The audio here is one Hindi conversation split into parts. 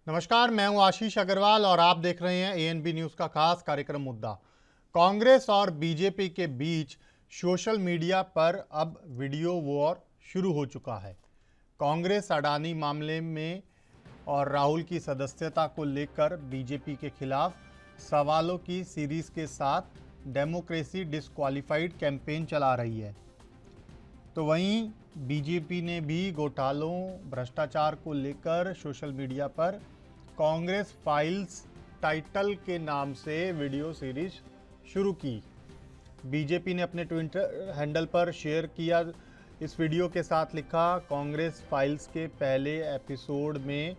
नमस्कार, मैं हूं आशीष अग्रवाल और आप देख रहे हैं एएनबी न्यूज का खास कार्यक्रम मुद्दा। कांग्रेस और बीजेपी के बीच सोशल मीडिया पर अब वीडियो वॉर शुरू हो चुका है। कांग्रेस अडानी मामले में और राहुल की सदस्यता को लेकर बीजेपी के खिलाफ सवालों की सीरीज के साथ डेमोक्रेसी डिस्क्वालिफाइड कैंपेन चला रही है। तो वहीं बीजेपी ने भी घोटालों भ्रष्टाचार को लेकर सोशल मीडिया पर कांग्रेस फाइल्स टाइटल के नाम से वीडियो सीरीज शुरू की। बीजेपी ने अपने ट्विटर हैंडल पर शेयर किया इस वीडियो के साथ लिखा, कांग्रेस फाइल्स के पहले एपिसोड में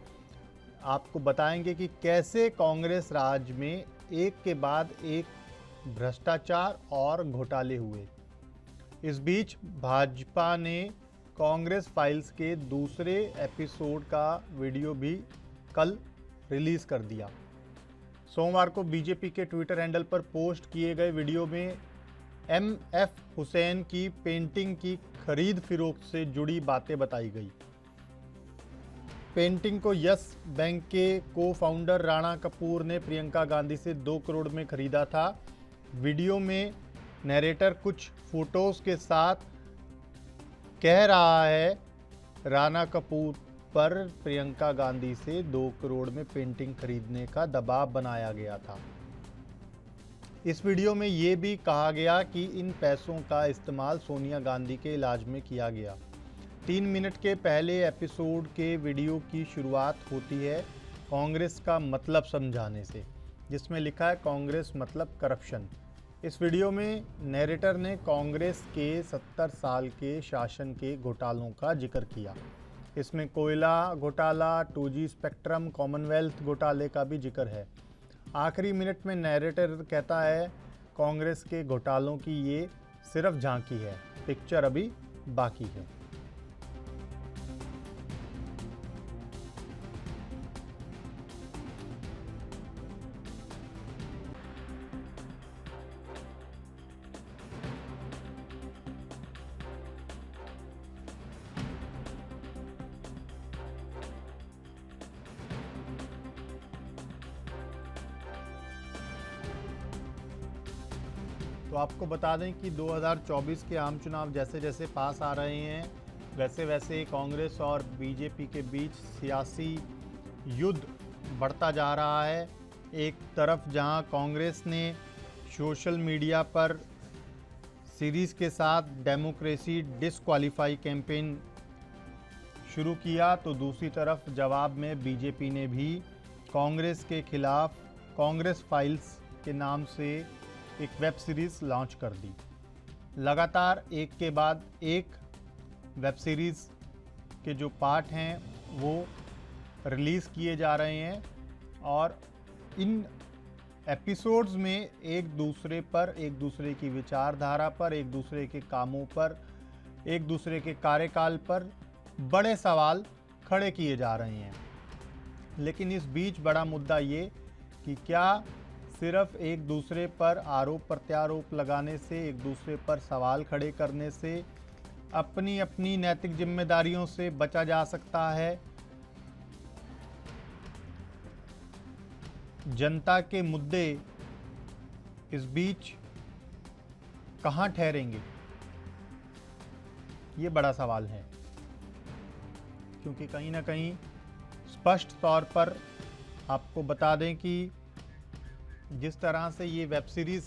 आपको बताएंगे कि कैसे कांग्रेस राज में एक के बाद एक भ्रष्टाचार और घोटाले हुए। इस बीच भाजपा ने कांग्रेस फाइल्स के दूसरे एपिसोड का वीडियो भी कल रिलीज कर दिया। सोमवार को बीजेपी के ट्विटर हैंडल पर पोस्ट किए गए वीडियो में एमएफ हुसैन की पेंटिंग की खरीद फरोख्त से जुड़ी बातें बताई गई। पेंटिंग को यस बैंक के को फाउंडर राणा कपूर ने प्रियंका गांधी से 2 करोड़ में खरीदा था। वीडियो में नैरेटर कुछ फोटोज के साथ कह रहा है, राणा कपूर पर प्रियंका गांधी से 2 करोड़ में पेंटिंग खरीदने का दबाव बनाया गया था। इस वीडियो में ये भी कहा गया कि इन पैसों का इस्तेमाल सोनिया गांधी के इलाज में किया गया। 3 मिनट के पहले एपिसोड के वीडियो की शुरुआत होती है कांग्रेस का मतलब समझाने से, जिसमें लिखा है कांग्रेस मतलब करप्शन। इस वीडियो में नैरेटर ने कांग्रेस के 70 साल के शासन के घोटालों का जिक्र किया। इसमें कोयला घोटाला, 2G स्पेक्ट्रम, कॉमनवेल्थ घोटाले का भी जिक्र है। आखिरी मिनट में नैरेटर कहता है कांग्रेस के घोटालों की ये सिर्फ झांकी है, पिक्चर अभी बाकी है। तो आपको बता दें कि 2024 के आम चुनाव जैसे जैसे पास आ रहे हैं, वैसे वैसे कांग्रेस और बीजेपी के बीच सियासी युद्ध बढ़ता जा रहा है। एक तरफ जहां कांग्रेस ने सोशल मीडिया पर सीरीज के साथ डेमोक्रेसी डिस्क्वालीफाई कैंपेन शुरू किया, तो दूसरी तरफ जवाब में बीजेपी ने भी कांग्रेस के खिलाफ कांग्रेस फाइल्स के नाम से एक वेब सीरीज लॉन्च कर दी। लगातार एक के बाद एक वेब सीरीज के जो पार्ट हैं वो रिलीज़ किए जा रहे हैं और इन एपिसोड्स में एक दूसरे पर, एक दूसरे की विचारधारा पर, एक दूसरे के कामों पर, एक दूसरे के कार्यकाल पर बड़े सवाल खड़े किए जा रहे हैं। लेकिन इस बीच बड़ा मुद्दा ये कि क्या सिर्फ एक दूसरे पर आरोप प्रत्यारोप लगाने से, एक दूसरे पर सवाल खड़े करने से अपनी अपनी नैतिक जिम्मेदारियों से बचा जा सकता है? जनता के मुद्दे इस बीच कहां ठहरेंगे, ये बड़ा सवाल है। क्योंकि कहीं ना कहीं स्पष्ट तौर पर आपको बता दें कि जिस तरह से ये वेब सीरीज़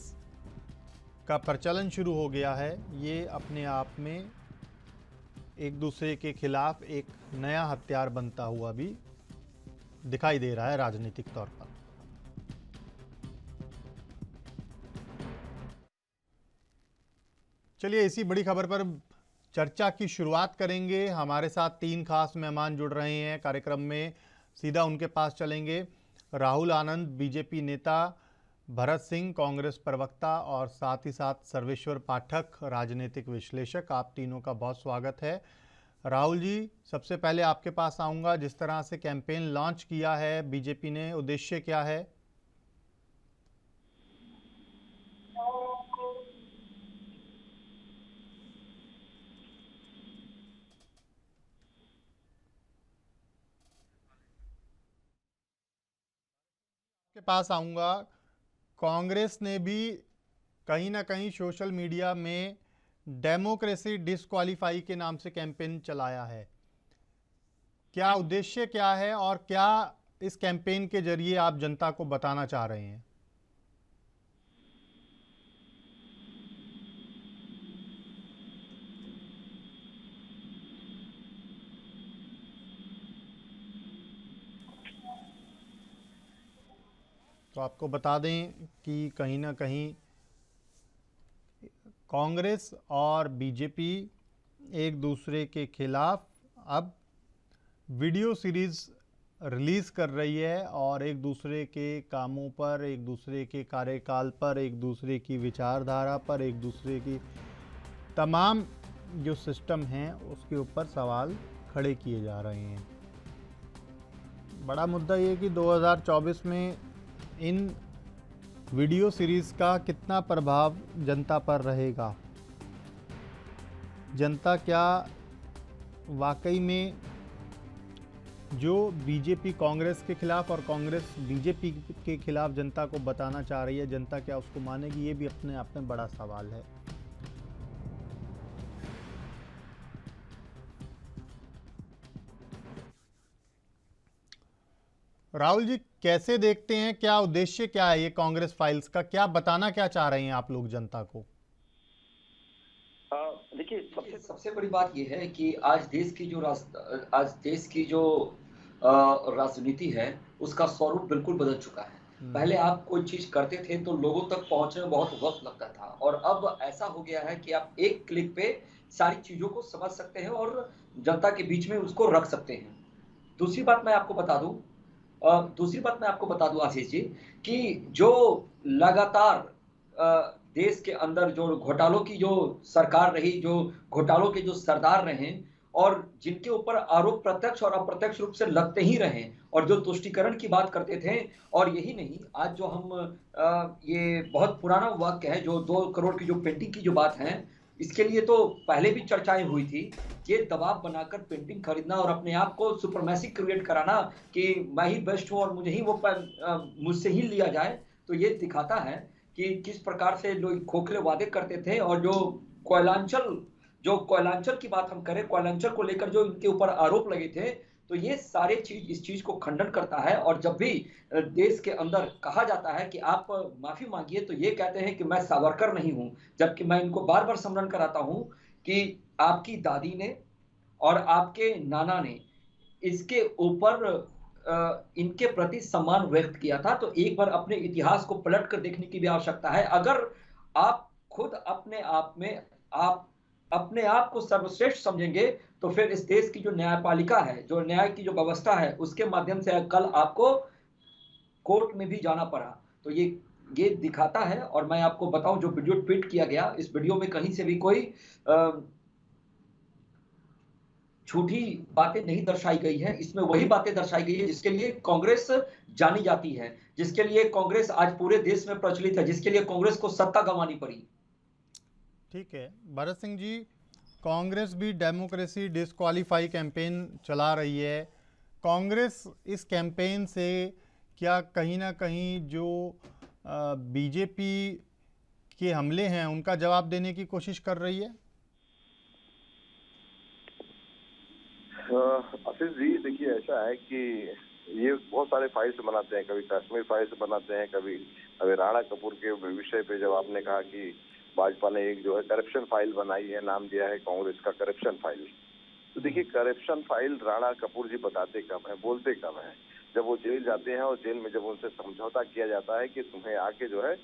का प्रचलन शुरू हो गया है, ये अपने आप में एक दूसरे के खिलाफ एक नया हथियार बनता हुआ भी दिखाई दे रहा है राजनीतिक तौर पर। चलिए इसी बड़ी खबर पर चर्चा की शुरुआत करेंगे। हमारे साथ 3 खास मेहमान जुड़ रहे हैं कार्यक्रम में, सीधा उनके पास चलेंगे। राहुल आनंद बीजेपी नेता, भरत सिंह कांग्रेस प्रवक्ता और साथ ही साथ सर्वेश्वर पाठक राजनीतिक विश्लेषक। आप तीनों का बहुत स्वागत है। राहुल जी, सबसे पहले आपके पास आऊँगा। जिस तरह से कैंपेन लॉन्च किया है बीजेपी ने, उद्देश्य क्या है? के पास आऊंगा। कांग्रेस ने भी कहीं ना कहीं सोशल मीडिया में डेमोक्रेसी डिसक्वालीफाई के नाम से कैंपेन चलाया है। क्या उद्देश्य क्या है और क्या इस कैंपेन के जरिए आप जनता को बताना चाह रहे हैं? तो आपको बता दें कि कहीं ना कहीं कांग्रेस और बीजेपी एक दूसरे के खिलाफ अब वीडियो सीरीज़ रिलीज़ कर रही है और एक दूसरे के कामों पर, एक दूसरे के कार्यकाल पर, एक दूसरे की विचारधारा पर, एक दूसरे की तमाम जो सिस्टम हैं उसके ऊपर सवाल खड़े किए जा रहे हैं। बड़ा मुद्दा ये कि 2024 में इन वीडियो सीरीज़ का कितना प्रभाव जनता पर रहेगा। जनता क्या वाकई में जो बीजेपी कांग्रेस के खिलाफ और कांग्रेस बीजेपी के खिलाफ जनता को बताना चाह रही है, जनता क्या उसको मानेगी? ये भी अपने आप में बड़ा सवाल है। राहुल जी, कैसे देखते हैं, क्या उद्देश्य क्या है ये कांग्रेस फाइल्स का? क्या बताना क्या चाह रहे हैं आप लोग जनता को? देखिए, सबसे बड़ी बात यह है कि आज देश की जो राजनीति है, उसका स्वरूप बिल्कुल बदल चुका है। पहले आप कोई चीज करते थे तो लोगों तक पहुंचने में बहुत वक्त लगता था, और अब ऐसा हो गया है कि आप एक क्लिक पे सारी चीजों को समझ सकते हैं और जनता के बीच में उसको रख सकते हैं। दूसरी बात मैं आपको बता दूं आशीष जी, कि जो लगातार देश के अंदर जो घोटालों की जो सरकार रही, जो घोटालों के जो सरदार रहे, और जिनके ऊपर आरोप प्रत्यक्ष और अप्रत्यक्ष रूप से लगते ही रहे, और जो तुष्टीकरण की बात करते थे। और यही नहीं, आज जो हम ये बहुत पुराना वाक्य है, जो 2 करोड़ की जो पेंटिंग की जो बात है, इसके लिए तो पहले भी चर्चाएं हुई थी। ये दबाव बनाकर पेंटिंग खरीदना और अपने आप को सुपरमैसी क्रिएट कराना कि मैं ही बेस्ट हूं और मुझे ही वो मुझसे ही लिया जाए, तो ये दिखाता है कि किस प्रकार से लोग खोखले वादे करते थे। और जो कोयलांचल की बात हम करें, कोयलांचल को लेकर जो इनके ऊपर आरोप लगे थे, तो ये सारे चीज इस चीज को खंडन करता है। और जब भी देश के अंदर कहा जाता है कि आप माफी मांगिए, तो ये कहते हैं कि मैं सावरकर नहीं हूं, जबकि मैं इनको बार बार स्मरण कराता हूं कि आपकी दादी ने और आपके नाना ने इसके ऊपर इनके प्रति सम्मान व्यक्त किया था। तो एक बार अपने इतिहास को पलट कर देखने की भी आवश्यकता है। अगर आप खुद आप अपने आप को सर्वश्रेष्ठ समझेंगे, तो फिर इस देश की जो न्यायपालिका है, जो न्याय की जो व्यवस्था है, उसके माध्यम से कल आपको कोर्ट में भी जाना पड़ा। तो ये दिखाता है। और मैं आपको बताऊं, जो वीडियो ट्वीट किया गया, इस वीडियो में कहीं से भी कोई झूठी बातें नहीं दर्शाई गई है। इसमें वही बातें दर्शाई गई है जिसके लिए कांग्रेस जानी जाती है, जिसके लिए कांग्रेस आज पूरे देश में प्रचलित है, जिसके लिए कांग्रेस को सत्ता गंवानी पड़ी। ठीक है भरत सिंह जी, कांग्रेस भी डेमोक्रेसी डिसक्वालीफाई कैंपेन चला रही है। कांग्रेस इस कैंपेन से क्या कहीं ना कहीं जो बीजेपी के हमले हैं उनका जवाब देने की कोशिश कर रही है? आशीष जी, देखिए ऐसा है कि ये बहुत सारे फाइल्स बनाते हैं, कभी कश्मीर फाइल्स बनाते हैं, कभी अभी राणा कपूर के विषय पे जब आपने कहा कि भाजपा ने एक जो है करप्शन फाइल बनाई है, नाम दिया है कांग्रेस का करप्शन फाइल। तो देखिए, करप्शन फाइल राणा कपूर जी बताते कम है, बोलते कम है। जब वो जेल जाते हैं और जेल में जब उनसे समझौता किया जाता है कि तुम्हें आके जो है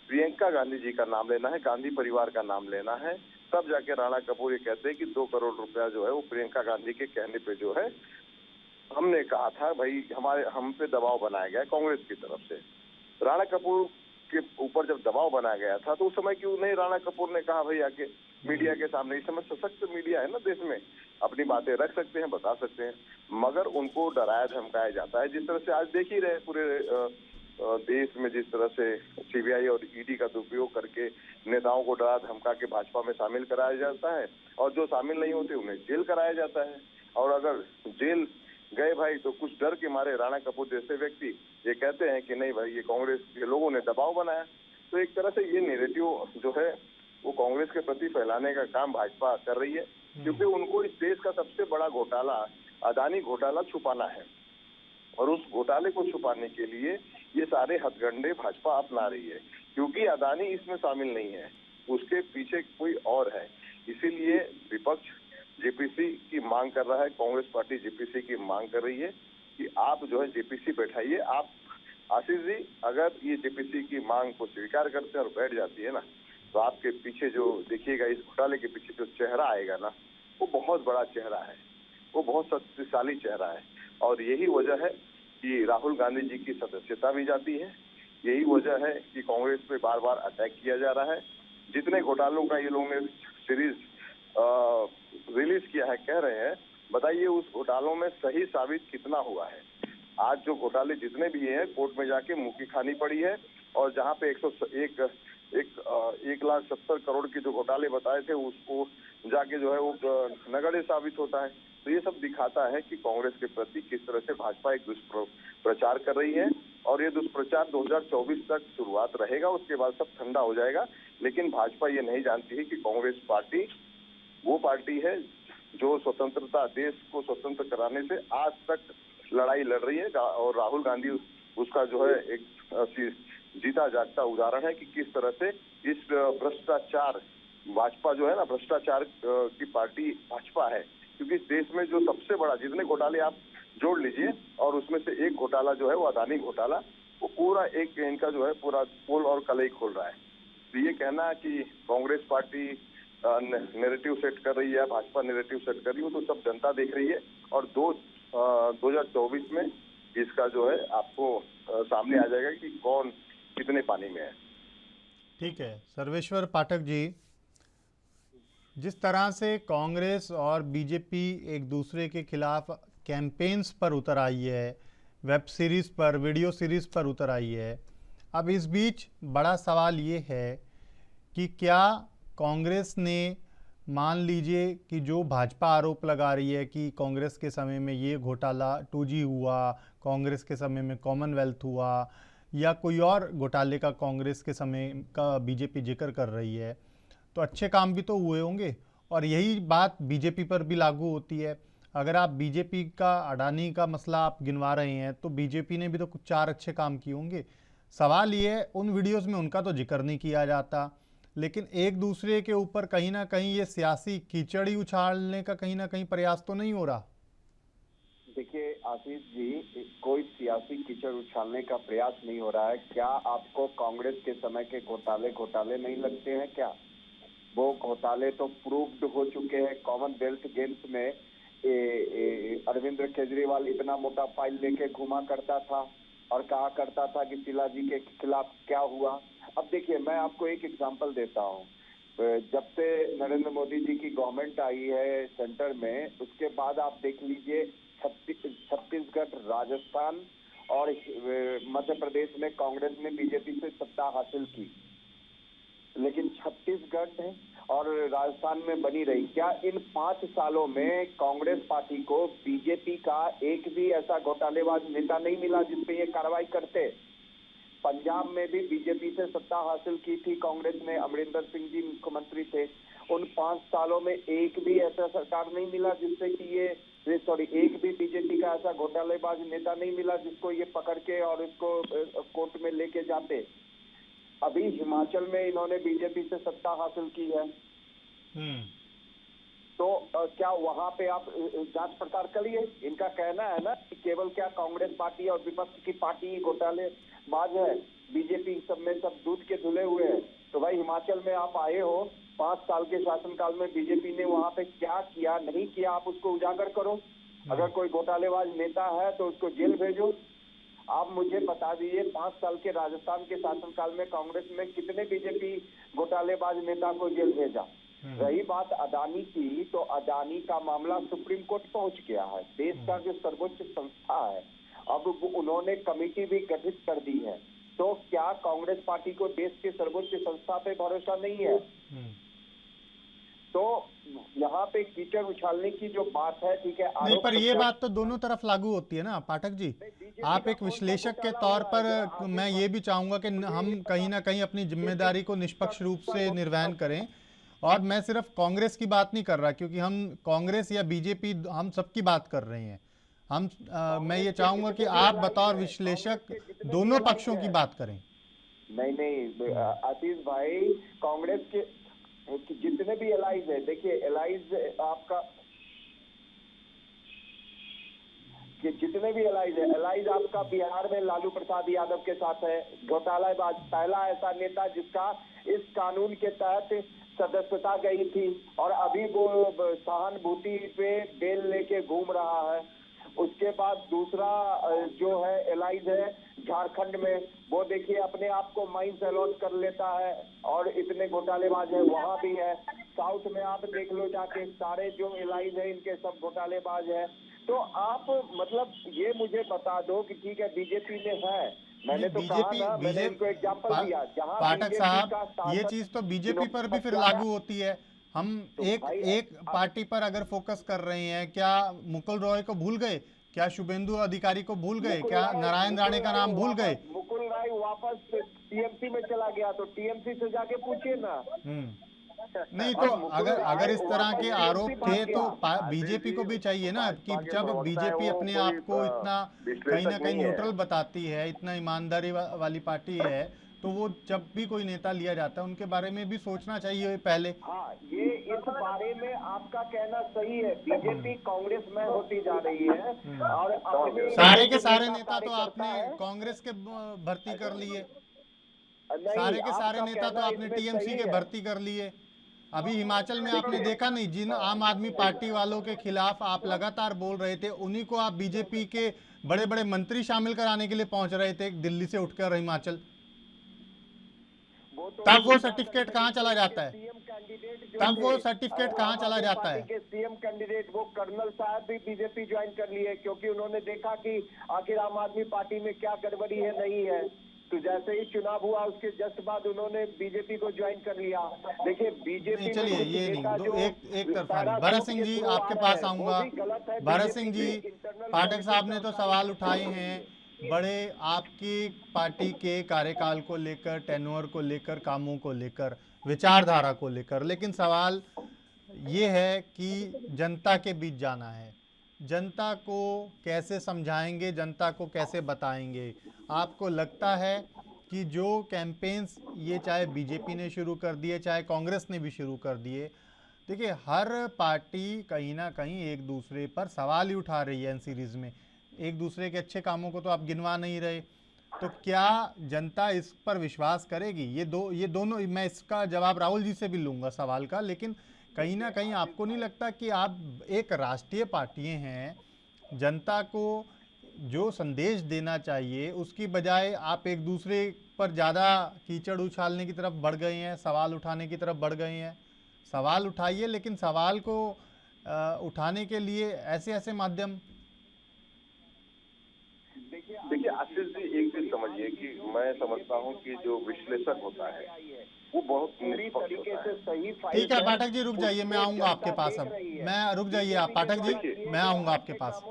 प्रियंका गांधी जी का नाम लेना है, गांधी परिवार का नाम लेना है, तब जाके राणा कपूर ये कहते हैं कि 2 करोड़ रुपया जो है वो प्रियंका गांधी के कहने पे जो है हमने कहा था, भाई हम पे दबाव बनाया गया कांग्रेस की तरफ से। राणा कपूर के ऊपर जब दबाव बनाया गया था तो उस समय क्यों नहीं राणा कपूर ने कहा भाई आके मीडिया के सामने? इस समय सशक्त मीडिया है ना देश में, अपनी बातें रख सकते हैं, बता सकते हैं, मगर उनको डराया धमकाया जाता है। जिस तरह से आज देख ही रहे पूरे देश में, जिस तरह से सीबीआई और ईडी का दुरुपयोग करके नेताओं को डरा धमका के भाजपा में शामिल कराया जाता है, और जो शामिल नहीं होते उन्हें जेल कराया जाता है। और अगर जेल गए भाई तो कुछ डर के मारे राणा कपूर जैसे व्यक्ति ये कहते हैं कि नहीं भाई ये कांग्रेस के लोगों ने दबाव बनाया। तो एक तरह से ये नेरेटिव जो है वो कांग्रेस के प्रति फैलाने का काम भाजपा कर रही है, क्योंकि उनको इस देश का सबसे बड़ा घोटाला अदानी घोटाला छुपाना है, और उस घोटाले को छुपाने के लिए ये सारे हथकंडे भाजपा अपना रही है, क्योंकि अदानी इसमें शामिल नहीं है, उसके पीछे कोई और है। इसीलिए विपक्ष जेपीसी की मांग कर रहा है, कांग्रेस पार्टी जेपीसी की मांग कर रही है कि आप जो है जेपीसी बैठाइए। आप आशीष जी, अगर ये जेपीसी की मांग को स्वीकार करते हैं और बैठ जाती है ना, तो आपके पीछे जो देखिएगा, इस घोटाले के पीछे जो चेहरा आएगा ना, वो बहुत बड़ा चेहरा है, वो बहुत शक्तिशाली चेहरा है। और यही वजह है कि राहुल गांधी जी की सदस्यता भी जाती है, यही वजह है कि कांग्रेस पे बार बार अटैक किया जा रहा है। जितने घोटालों का ये लोगों ने सीरीज रिलीज किया है, कह रहे हैं, बताइए उस घोटालों में सही साबित कितना हुआ है। आज जो घोटाले जितने भी हैं, कोर्ट में जाके मुंह की खानी पड़ी है, और जहां पे 1,70,00,000 करोड़ के जो घोटाले बताए थे, उसको जाके जो है वो नगण्य साबित होता है। तो ये सब दिखाता है कि कांग्रेस के प्रति किस तरह से भाजपा एक दुष्प्रचार कर रही है, और ये दुष्प्रचार 2024 तक शुरुआत रहेगा, उसके बाद सब ठंडा हो जाएगा। लेकिन भाजपा ये नहीं जानती है कि कांग्रेस पार्टी वो पार्टी है जो स्वतंत्रता, देश को स्वतंत्र कराने से आज तक लड़ाई लड़ रही है, और राहुल गांधी उसका जो है एक जीता जागता उदाहरण है कि किस तरह से इस भ्रष्टाचार, भाजपा जो है ना, भ्रष्टाचार की पार्टी भाजपा है। क्योंकि इस देश में जो सबसे बड़ा, जितने घोटाले आप जोड़ लीजिए, और उसमें से एक घोटाला जो है वो अदानी घोटाला, वो पूरा एक इनका जो है पूरा पोल और कलई खोल रहा है। तो ये कहना कि कांग्रेस पार्टी नैरेटिव सेट कर रही है, भाजपा नैरेटिव सेट कर रही है, तो सब जनता देख रही है, और 2024 में इसका जो है आपको सामने आ जाएगा कि कौन कितने पानी में है। ठीक है सर्वेश्वर पाठक जी, जिस तरह से कांग्रेस और बीजेपी एक दूसरे के खिलाफ कैंपेन्स पर उतर आई है, वेब सीरीज़ पर, वीडियो सीरीज़ पर उतर आई है, अब इस बीच बड़ा सवाल ये है कि क्या कांग्रेस ने, मान लीजिए कि जो भाजपा आरोप लगा रही है कि कांग्रेस के समय में ये घोटाला 2G हुआ, कांग्रेस के समय में कॉमनवेल्थ हुआ, या कोई और घोटाले का कांग्रेस के समय का बीजेपी जिक्र कर रही है, तो अच्छे काम भी तो हुए होंगे, और यही बात बीजेपी पर भी लागू होती है। अगर आप बीजेपी का अडानी का मसला आप गिनवा रहे हैं, तो बीजेपी ने भी तो कुछ 4 अच्छे काम किए होंगे। सवाल ये है, उन वीडियोस में उनका तो जिक्र नहीं किया जाता, लेकिन एक दूसरे के ऊपर कहीं ना कहीं ये सियासी कीचड़ ही उछालने का कहीं ना कहीं प्रयास तो नहीं हो रहा। देखिए आशीष जी, कोई सियासी कीचड़ उछालने का प्रयास नहीं हो रहा है। क्या आपको कांग्रेस के समय के घोटाले नहीं लगते हैं क्या? वो घोटाले तो प्रूव्ड हो चुके हैं। कॉमनवेल्थ गेम्स में अरविंद केजरीवाल इतना मोटा फाइल लेके घुमा करता था और कहा करता था कि शीला जी के खिलाफ क्या हुआ। अब देखिए, मैं आपको एक एग्जांपल देता हूँ। जब से नरेंद्र मोदी जी की गवर्नमेंट आई है सेंटर में, उसके बाद आप देख लीजिए छत्तीसगढ़, राजस्थान और मध्य प्रदेश में कांग्रेस ने बीजेपी से सत्ता हासिल की, लेकिन छत्तीसगढ़ और राजस्थान में बनी रही। क्या इन 5 सालों में कांग्रेस पार्टी को बीजेपी का एक भी ऐसा घोटालेबाज नेता नहीं मिला जिसपे ये कार्रवाई करते? पंजाब में भी बीजेपी से सत्ता हासिल की थी कांग्रेस ने, अमरिंदर सिंह जी मुख्यमंत्री थे। उन 5 सालों में एक भी ऐसा सरकार नहीं मिला जिससे कि एक भी बीजेपी का ऐसा घोटालेबाज नेता नहीं मिला जिसको ये पकड़ के और इसको कोर्ट में लेके जाते। अभी हिमाचल में इन्होंने बीजेपी से सत्ता हासिल की है, तो क्या वहां पे आप जांच पड़ताल करिए। इनका कहना है ना कि केवल क्या कांग्रेस पार्टी और विपक्ष की पार्टी ही घोटालेबाज है, बीजेपी सब में सब दूध के धुले हुए हैं। तो भाई हिमाचल में आप आए हो, 5 साल के शासनकाल में बीजेपी ने वहां पे क्या किया, नहीं किया, आप उसको उजागर करो। अगर कोई घोटालेबाज नेता है तो उसको जेल भेजो। आप मुझे बता दीजिए, 5 साल के राजस्थान के शासनकाल में कांग्रेस में कितने बीजेपी घोटालेबाज नेता को जेल भेजा। रही बात अदानी की, तो अदानी का मामला सुप्रीम कोर्ट पहुंच गया है। देश का जो सर्वोच्च संस्था है, अब उन्होंने कमेटी भी गठित कर दी है। तो क्या कांग्रेस पार्टी को देश के सर्वोच्च संस्था पे भरोसा नहीं है? तो यहाँ पे कीचड़ उछालने की जो बात है, ठीक है, नहीं, आरोप पर ये प्रत्यारोप- बात तो दोनों तरफ लागू होती है ना पाठक जी। आप एक विश्लेषक के तौर पर मैं ये भी चाहूंगा कि हम कहीं ना कहीं अपनी जिम्मेदारी को निष्पक्ष रूप से निर्वहन करें। और मैं सिर्फ कांग्रेस की बात नहीं कर रहा, क्योंकि हम कांग्रेस या बीजेपी हम सबकी बात कर रहे हैं। मैं ये चाहूंगा कि आप बतौर विश्लेषक दोनों पक्षों की बात करें। नहीं आशीष भाई, कांग्रेस के जितने भी एलाइज है, देखिए एलाइज आपका कि जितने भी एलाइज है, एलाइज आपका बिहार में लालू प्रसाद यादव के साथ है, घोटालाबाज, पहला ऐसा नेता जिसका इस कानून के तहत सदस्यता गई थी और अभी वो सहानुभूति पे बेल लेके घूम रहा है। उसके बाद दूसरा जो है एलाइज है झारखंड में, वो देखिए अपने आप को माइंस अलॉट कर लेता है और इतने घोटालेबाज है, वहां भी है। साउथ में आप देख लो जाके, सारे जो एलाइज है इनके सब घोटालेबाज है। तो आप मतलब ये मुझे बता दो कि ठीक है बीजेपी में है, मैंने तो कहा ना, मैंने इनको एग्जांपल दिया जहां पाठक BJP साहब, का ये सांसद चीज तो बीजेपी पर भी फिर जिन्होंने लागू होती है। हम तो एक भाई, एक पार्टी पर अगर फोकस कर रहे हैं, क्या मुकुल रॉय को भूल गए? क्या शुभेंदु अधिकारी को भूल गए? क्या नारायण राणे का नाम भूल गए? मुकुल राय वापस टीएमसी में चला गया, तो टीएमसी से जाके पूछिए ना। नहीं, तो अगर इस तरह के आरोप थे तो बीजेपी को भी चाहिए ना कि जब बीजेपी अपने आप को इतना कहीं ना कहीं न्यूट्रल बताती है, इतना ईमानदारी वाली पार्टी है, तो वो जब भी कोई नेता लिया जाता है उनके बारे में भी सोचना चाहिए पहले। हाँ, ये इस बारे में आपका कहना सही है, बीजेपी कांग्रेस में होती जा रही है और अपने सारे के सारे नेता तो आपने कांग्रेस के भर्ती कर लिए, सारे के सारे नेता तो आपने टीएमसी के भर्ती कर लिए। अभी हिमाचल में आपने देखा नहीं, जिन आम आदमी पार्टी वालों के खिलाफ आप लगातार बोल रहे थे, उन्हीं को आप बीजेपी के बड़े बड़े मंत्री शामिल कराने के लिए पहुंच रहे थे दिल्ली से उठकर हिमाचल। तब वो सर्टिफिकेट कहाँ चला जाता है? तब वो सर्टिफिकेट कहाँ चला जाता है? सीएम कैंडिडेट वो कर्नल साहब भी बीजेपी ज्वाइन कर लिए, क्योंकि उन्होंने देखा कि आखिर आम आदमी पार्टी में क्या गड़बड़ी है, नहीं है। तो जैसे ही चुनाव हुआ उसके जस्ट बाद उन्होंने बीजेपी को ज्वाइन कर लिया। देखिए बीजेपी, चलिए ये नहीं, दो एक तरफा नहीं। भरत सिंह जी आपके पास आऊंगा। भरत सिंह जी, पाठक साहब ने तो सवाल उठाए हैं बड़े आपकी पार्टी के कार्यकाल को लेकर, टेन्योर को लेकर, कामों को लेकर, विचारधारा को लेकर, लेकिन सवाल ये है कि जनता के बीच जाना है। जनता को कैसे समझाएंगे, जनता को कैसे बताएंगे? आपको लगता है कि जो कैंपेन्स ये चाहे बीजेपी ने शुरू कर दिए, चाहे कांग्रेस ने भी शुरू कर दिए, देखिए हर पार्टी कहीं ना कहीं एक दूसरे पर सवाल ही उठा रही है। इन सीरीज में एक दूसरे के अच्छे कामों को तो आप गिनवा नहीं रहे, तो क्या जनता इस पर विश्वास करेगी? ये दोनों, मैं इसका जवाब राहुल जी से भी लूंगा सवाल का, लेकिन कहीं ना कहीं आपको नहीं लगता कि आप एक राष्ट्रीय पार्टी हैं, जनता को जो संदेश देना चाहिए उसकी बजाय आप एक दूसरे पर ज़्यादा कीचड़ उछालने की तरफ बढ़ गए हैं, सवाल उठाने की तरफ बढ़ गए हैं? सवाल उठाइए, लेकिन सवाल को उठाने के लिए ऐसे ऐसे माध्यम। देखिए आशीष जी, एक चीज समझिए कि मैं समझता हूं कि जो विश्लेषक होता है वो बहुत निष्पक्ष होता है। ठीक है पाठक जी, रुक जाइए, मैं आऊंगा आपके पास। अब मैं रुक जाइए आप पाठक जी, मैं आऊंगा आपके पास।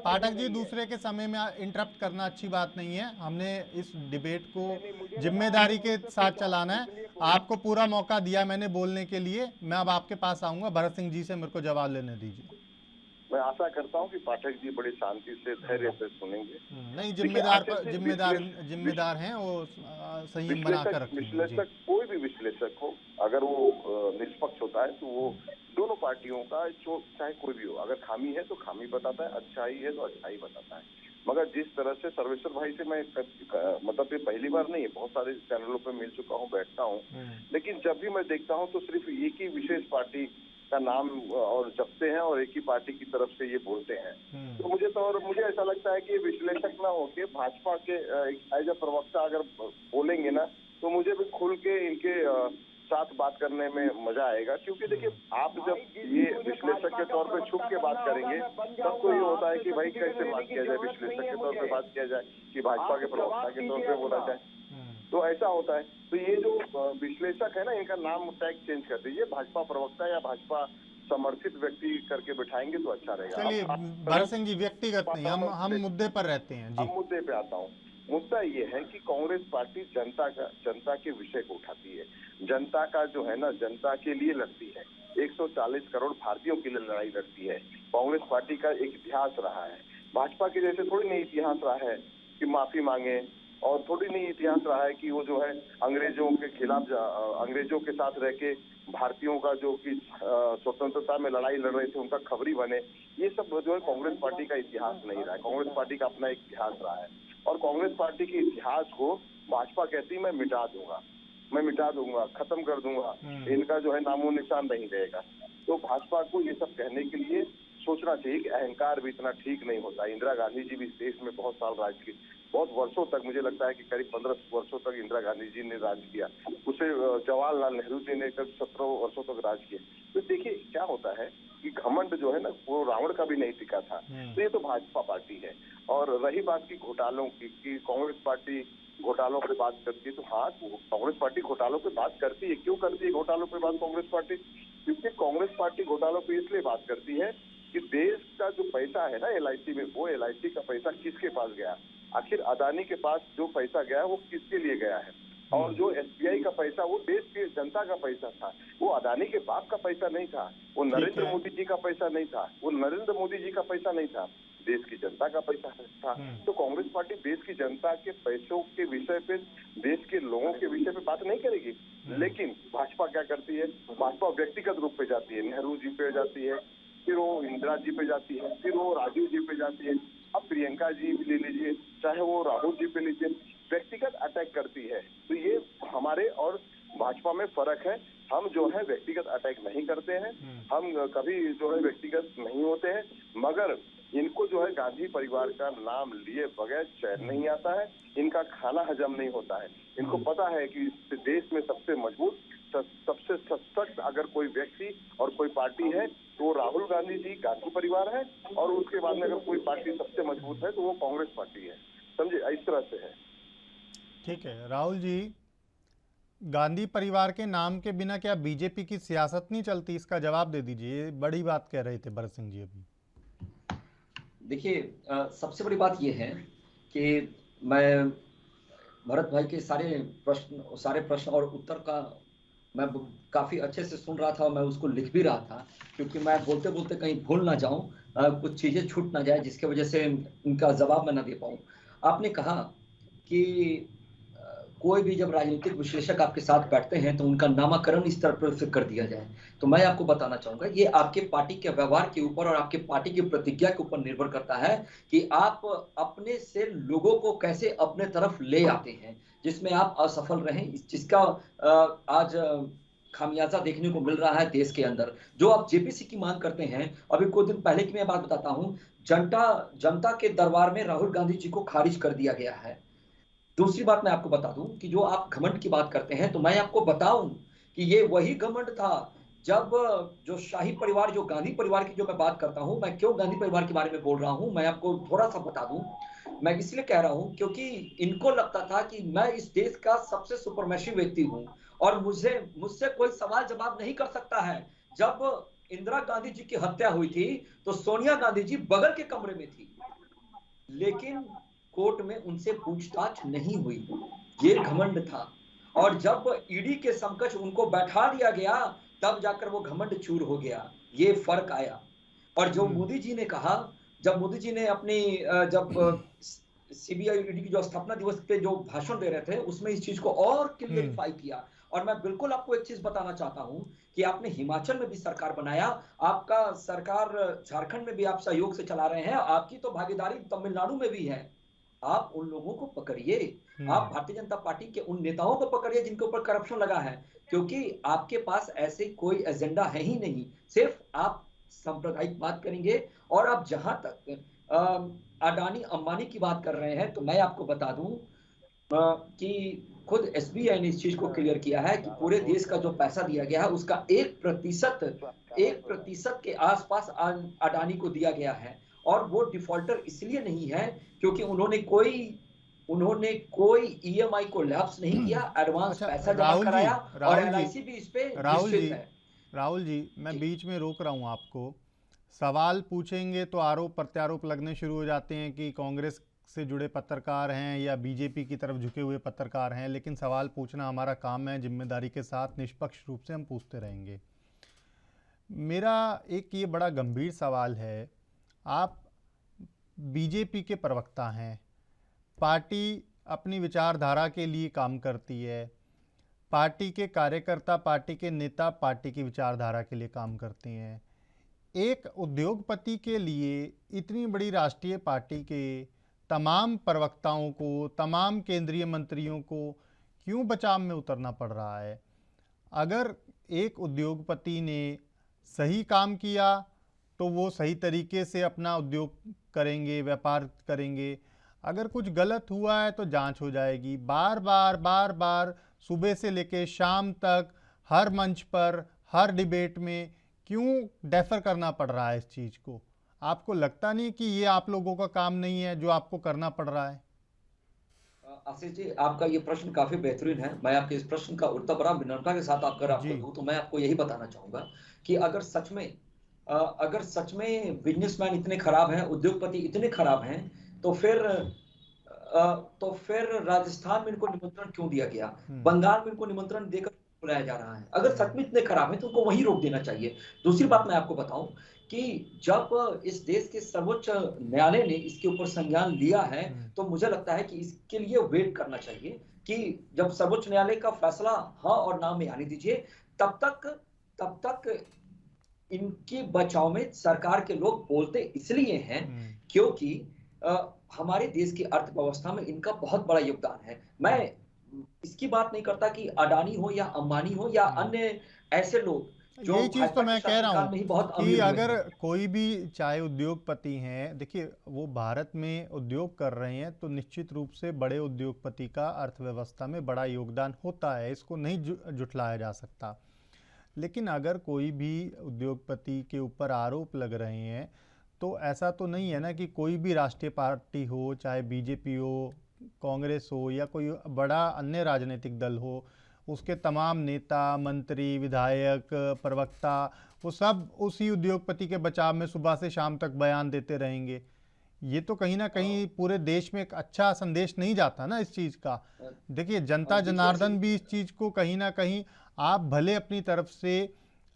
पाठक जी दूसरे के समय में इंटरप्ट करना अच्छी बात नहीं है। हमने इस डिबेट को जिम्मेदारी के साथ चलाना है। आपको पूरा मौका दिया मैंने बोलने के लिए। मैं अब आपके पास आऊंगा। भरत सिंह जी से मेरे को जवाब लेने दीजिए। मैं आशा करता हूं कि पाठक जी बड़ी शांति से, धैर्य से सुनेंगे। नहीं, जिम्मेदार हैं वो, संयम बनाकर रखेंगे। विश्लेषक, कोई भी विश्लेषक हो, अगर वो निष्पक्ष होता है तो वो दोनों पार्टियों का, जो चाहे कोई भी हो, अगर खामी है तो खामी बताता है, अच्छाई है तो अच्छाई बताता है। मगर जिस तरह से सर्वेश्वर भाई से मैं मतलब ये पहली बार नहीं है, बहुत सारे चैनलों पे मिल चुका हूँ, बैठता हूँ, लेकिन जब भी मैं देखता हूँ तो सिर्फ एक ही विशेष पार्टी का नाम और जपते हैं और एक ही पार्टी की तरफ से ये बोलते हैं। तो मुझे ऐसा लगता है कि विश्लेषक ना होके भाजपा के एज ए प्रवक्ता अगर बोलेंगे ना, तो मुझे भी खुल के इनके साथ बात करने में मजा आएगा। क्योंकि देखिए, आप जब ये विश्लेषक के तौर पे छुप के बात करेंगे तब तो ये होता है कि भाई कैसे बात किया जाए, विश्लेषक के तौर पे बात किया जाए कि भाजपा के प्रवक्ता के तौर पे बोला जाए। तो तो ऐसा होता है। तो ये जो विश्लेषक है ना, इनका नाम टैग चेंज कर दीजिए, भाजपा प्रवक्ता या भाजपा समर्थित व्यक्ति करके बिठाएंगे तो अच्छा रहेगा। चलिए भरत सिंह जी, व्यक्तिगत नहीं, हम मुद्दे पर रहते हैं जी। अब मुद्दे पे आता हूँ। मुद्दा ये है कि कांग्रेस पार्टी जनता के विषय को उठाती है, जनता का जो है ना, जनता के लिए लड़ती है, 140 करोड़ भारतीयों के लिए लड़ाई लड़ती है। कांग्रेस पार्टी का एक इतिहास रहा है, भाजपा के जैसे थोड़ी नहीं इतिहास रहा है कि माफी मांगे, और थोड़ी नहीं इतिहास रहा है कि वो जो है अंग्रेजों के खिलाफ अंग्रेजों के साथ रह के भारतीयों का जो कि स्वतंत्रता में लड़ाई लड़ रहे थे उनका खबरी बने। ये सब जो है कांग्रेस पार्टी का इतिहास नहीं रहा है। कांग्रेस पार्टी का अपना एक इतिहास रहा है, और कांग्रेस पार्टी के इतिहास को भाजपा कहती मैं मिटा दूंगा, खत्म कर दूंगा, इनका जो है नामो निशान नहीं रहेगा। तो भाजपा को ये सब कहने के लिए सोचना चाहिए कि अहंकार भी इतना ठीक नहीं होता। इंदिरा गांधी जी भी इस देश में बहुत साल राज की, बहुत वर्षों तक, मुझे लगता है कि करीब 15 वर्षों तक इंदिरा गांधी जी ने राज किया, उसे जवाहरलाल नेहरू जी ने करीब 17 वर्षों तक राज किया। तो देखिए क्या होता है कि घमंड जो है ना, वो रावण का भी नहीं टिका था। तो ये तो भाजपा पार्टी है। और रही बात की घोटालों की, कि कांग्रेस पार्टी घोटालों पे बात करती है, तो हाँ, कांग्रेस पार्टी घोटालों पे बात करती है। क्यों करती है घोटालों पे बात कांग्रेस पार्टी? क्योंकि कांग्रेस पार्टी घोटालों पे इसलिए बात करती है कि देश का जो पैसा है ना LIC में, वो LIC का पैसा किसके पास गया, आखिर अदानी के पास जो पैसा गया वो किसके लिए गया है, और जो SBI का पैसा वो देश की जनता का पैसा था, वो अदानी के बाप का पैसा नहीं था, वो नरेंद्र मोदी जी का पैसा नहीं था, वो नरेंद्र मोदी जी का पैसा नहीं था, देश की जनता का पैसा था। तो कांग्रेस पार्टी देश की जनता के पैसों के विषय पे, देश के लोगों के विषय पे बात नहीं करेगी। लेकिन भाजपा क्या करती है, भाजपा व्यक्तिगत रूप पे जाती है, नेहरू जी पे जाती है, फिर वो इंदिरा जी पे जाती है, फिर वो राजीव जी पे जाती है, अब प्रियंका जी भी ले लीजिए, चाहे वो राहुल जी पे लीजिए, व्यक्तिगत अटैक करती है। तो ये हमारे और भाजपा में फर्क है। हम जो है व्यक्तिगत अटैक नहीं करते हैं, हम कभी जो है व्यक्तिगत नहीं होते हैं, मगर इनको जो है गांधी परिवार का नाम लिए बगैर चैन नहीं आता है, इनका खाना हजम नहीं होता है। इनको पता है कि इस देश में सबसे मजबूत, सबसे सशक्त अगर कोई व्यक्ति और कोई पार्टी है तो वो राहुल गांधी जी, गांधी परिवार है, और उसके बाद में अगर कोई पार्टी सबसे मजबूत है तो वो कांग्रेस पार्टी है। समझे, इस तरह से है। ठीक है राहुल जी, गांधी परिवार के नाम के बिना क्या बीजेपी की सियासत नहीं चलती? इसका जवाब दे दीजिए, ये बड़ी बात कह रहे थे भरत सिंह जी अभी। देखिए, सबसे बड़ी बात यह है कि मैं भरत भाई के सारे प्रश्न और उत्तर का मैं काफी अच्छे से सुन रहा था, और मैं उसको लिख भी रहा था, क्योंकि मैं बोलते बोलते कहीं भूल ना जाऊं, कुछ चीजें छूट ना जाए, जिसकी वजह से उनका जवाब मैं ना दे पाऊं। आपने कहा कि कोई भी जब राजनीतिक विश्लेषक आपके साथ बैठते हैं तो उनका नामकरण इस तरह से कर दिया जाए, तो मैं आपको बताना चाहूंगा, ये आपके पार्टी के व्यवहार के ऊपर और आपके पार्टी की प्रतिज्ञा के ऊपर निर्भर करता है कि आप अपने से लोगों को कैसे अपने तरफ ले आते हैं, जिसमें आप असफल रहें, जिसका आज खामियाजा देखने को मिल रहा है देश के अंदर। जो आप जेपीसी की मांग करते हैं, अभी कुछ दिन पहले की मैं बात बताता हूं, जनता के दरबार में राहुल गांधी जी को खारिज कर दिया गया है। दूसरी बात मैं आपको बता दूं कि जो आप घमंड की बात करते हैं, तो मैं आपको बताऊं कि ये वही घमंड था जब जो शाही परिवार, जो गांधी परिवार की जो मैं बात करता हूं, मैं क्यों गांधी परिवार के बारे में बोल रहा हूं, मैं आपको थोड़ा सा बता दूं। मैं इसलिए कह रहा हूं क्योंकि इनको लगता था कि मैं इस देश का सबसे सुपरमैसी व्यक्ति हूं और मुझसे कोई सवाल जवाब नहीं कर सकता है। जब इंदिरा गांधी जी की हत्या हुई थी तो सोनिया गांधी जी बगल के कमरे में थी, लेकिन कोर्ट में उनसे पूछताछ नहीं हुई। ये घमंड था। और जब ईडी के समकक्ष उनको बैठा दिया गया, तब जाकर वो घमंड चूर हो गया। ये फर्क आया। और जो मोदी जी ने कहा, जब मोदी जी ने अपनी जब सीबीआई ईडी की जो स्थापना दिवस पे जो भाषण दे रहे थे, उसमें इस चीज को और क्लियरिफाई किया। और मैं बिल्कुल आपको एक चीज बताना चाहता हूं कि आपने हिमाचल में भी सरकार बनाया, आपका सरकार झारखंड में भी आप सहयोग से चला रहे हैं, आपकी तो भागीदारी तमिलनाडु में भी है। आप उन लोगों को पकड़िए, आप भारतीय जनता पार्टी के उन नेताओं को पकड़िए जिनके ऊपर करप्शन लगा है, क्योंकि आपके पास ऐसे कोई एजेंडा है ही नहीं। सिर्फ आप सांप्रदायिक बात करेंगे। और आप जहां तक अडानी अंबानी की बात कर रहे हैं, तो मैं आपको बता दूं कि खुद एसबीआई ने इस चीज को क्लियर किया है कि पूरे देश का जो पैसा दिया गया है उसका 1% के आसपास अडानी को दिया गया है। और वो डिफॉल्टर इसलिए नहीं है क्योंकि उन्होंने कोई उन्होंने कोई ईएमआई को लैप्स नहीं किया, एडवांस अच्छा पैसा जमा राहुल जी, कराया और राहुल जी, एलआईसी भी इस पे राहुल निश्चित जी, है। राहुल जी, मैं जी बीच में रोक रहा हूँ आपको। सवाल पूछेंगे तो आरोप प्रत्यारोप लगने शुरू हो जाते हैं कि कांग्रेस से जुड़े पत्रकार हैं या बीजेपी की तरफ झुके हुए पत्रकार हैं, लेकिन सवाल पूछना हमारा काम है, जिम्मेदारी के साथ निष्पक्ष रूप से हम पूछते रहेंगे। मेरा एक ये बड़ा गंभीर सवाल है, आप बीजेपी के प्रवक्ता हैं, पार्टी अपनी विचारधारा के लिए काम करती है, पार्टी के कार्यकर्ता, पार्टी के नेता पार्टी की विचारधारा के लिए काम करते हैं। एक उद्योगपति के लिए इतनी बड़ी राष्ट्रीय पार्टी के तमाम प्रवक्ताओं को, तमाम केंद्रीय मंत्रियों को क्यों बचाव में उतरना पड़ रहा है? अगर एक उद्योगपति ने सही काम किया तो वो सही तरीके से अपना उद्योग करेंगे, व्यापार करेंगे। अगर कुछ गलत हुआ है तो जांच हो जाएगी। बार बार सुबह से लेकर शाम तक हर मंच पर, हर डिबेट में क्यों डेफर करना पड़ रहा है इस चीज़ को? आपको लगता नहीं कि ये आप लोगों का काम नहीं है जो आपको करना पड़ रहा है? आशीष जी, आपका ये प्रश्न काफी बेहतरीन है। मैं आपके इस प्रश्न का उत्तर बड़ा विनम्रता के साथ अगर आपको जी। दूं तो मैं आपको यही बताना चाहूंगा कि अगर सच में बिजनेसमैन इतने खराब हैं, उद्योगपति इतने खराब हैं, तो फिर राजस्थान में इनको निमंत्रण क्यों दिया गया, बंगाल में इनको निमंत्रण देकर बुलाया जा रहा है? अगर सच में इतने खराब हैं तो उनको वहीं रोक देना चाहिए। दूसरी बात मैं आपको बताऊं कि जब इस देश के सर्वोच्च न्यायालय ने इसके ऊपर संज्ञान लिया है तो मुझे लगता है कि इसके लिए वेट करना चाहिए कि जब सर्वोच्च न्यायालय का फैसला हाँ और ना में आने दीजिए, तब तक इनके बचाव में सरकार के लोग बोलते इसलिए हैं क्योंकि हमारे देश की अर्थव्यवस्था में इनका बहुत बड़ा योगदान है। मैं इसकी बात नहीं करता कि अडानी हो या अंबानी हो या अन्य ऐसे लोग जो यही चीज़ तो भाजपा के मैं कह रहा शासनकाल में ही हूँ बहुत कि अमीर हुए अगर हैं। कोई भी चाहे उद्योगपति हैं, देखिए वो भारत में उद्योग कर रहे हैं तो निश्चित रूप से बड़े उद्योगपति का अर्थव्यवस्था में बड़ा योगदान होता है, इसको नहीं जुटलाया जा सकता। लेकिन अगर कोई भी उद्योगपति के ऊपर आरोप लग रहे हैं तो ऐसा तो नहीं है ना कि कोई भी राष्ट्रीय पार्टी हो, चाहे बीजेपी हो, कांग्रेस हो या कोई बड़ा अन्य राजनीतिक दल हो, उसके तमाम नेता, मंत्री, विधायक, प्रवक्ता वो सब उसी उद्योगपति के बचाव में सुबह से शाम तक बयान देते रहेंगे। ये तो कहीं ना कहीं पूरे देश में एक अच्छा संदेश नहीं जाता ना इस चीज़ का। देखिए जनता जनार्दन भी इस चीज़ को कहीं ना कहीं, आप भले अपनी तरफ से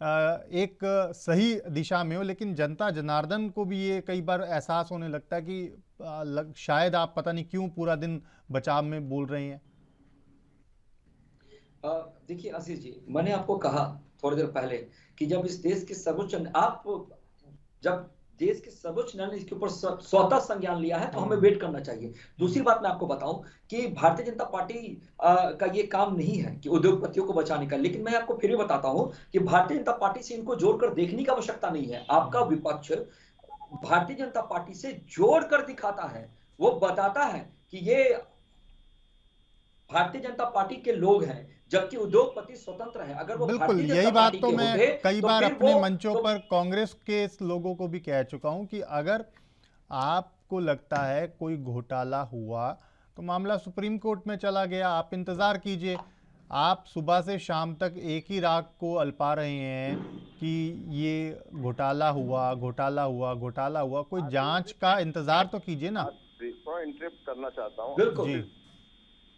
एक सही दिशा में हो, लेकिन जनता जनार्दन को भी ये कई बार एहसास होने लगता है कि शायद आप पता नहीं क्यों पूरा दिन बचाव में बोल रहे हैं। देखिए आशीष जी, मैंने आपको कहा थोड़ी देर पहले कि जब देश के सर्वोच्च न्यायालय ने इसके ऊपर स्वतः संज्ञान लिया है तो हमें वेट करना चाहिए। दूसरी बात मैं आपको बताऊं कि भारतीय जनता पार्टी का ये काम नहीं है कि उद्योगपतियों को बचाने का, लेकिन मैं आपको फिर भी बताता हूं कि भारतीय जनता पार्टी से इनको जोड़कर देखने की आवश्यकता नहीं है। आपका विपक्ष भारतीय जनता पार्टी से जोड़कर दिखाता है, वो बताता है कि ये भारतीय जनता पार्टी के लोग हैं, जबकि उद्योगपति स्वतंत्र है। अगर वो बिल्कुल, भारतीय यही जनता बात पार्टी तो के मैं होते कई तो बार फिर अपने वो मंचों पर कांग्रेस के लोगों को भी कह चुका हूं कि अगर आपको लगता है कोई घोटाला हुआ तो मामला सुप्रीम कोर्ट में चला गया, आप इंतज़ार कीजिए। आप सुबह से शाम तक एक ही राग को अल्पा रहे हैं कि ये घोटाला हुआ, घोटाला हुआ, घोटाला हुआ। कोई जांच का इंतज़ार तो कीजिए ना। थोड़ा इंटरप्ट करना चाहता हूँ बिल्कुल जी।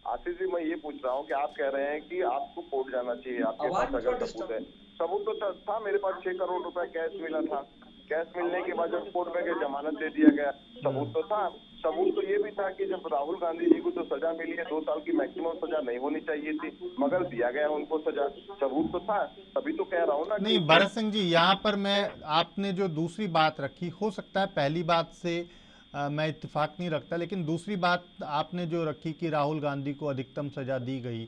आशीष जी, मैं ये पूछ रहा हूँ कि आप कह रहे हैं कि आपको कोर्ट जाना चाहिए, आपके आवाज पास में अगर थोड़ा सबूत है। डिस्टर्ब। सबूत तो था, मेरे पास 6 करोड़ रुपए कैश मिला था। कैश मिलने के बाद जब कोर्ट में जमानत दे दिया गया, सबूत तो था। सबूत तो ये भी था कि जब राहुल गांधी जी को जो सजा मिली है 2 साल की मैक्सिमम सजा नहीं होनी चाहिए थी, मगर दिया गया उनको सजा। सबूत तो था, तभी तो कह रहा हूँ ना। नहीं भरत सिंह जी, यहाँ पर मैं, आपने जो दूसरी बात रखी, हो सकता है पहली बात से मैं इत्तेफाक नहीं रखता, लेकिन दूसरी बात आपने जो रखी कि राहुल गांधी को अधिकतम सजा दी गई,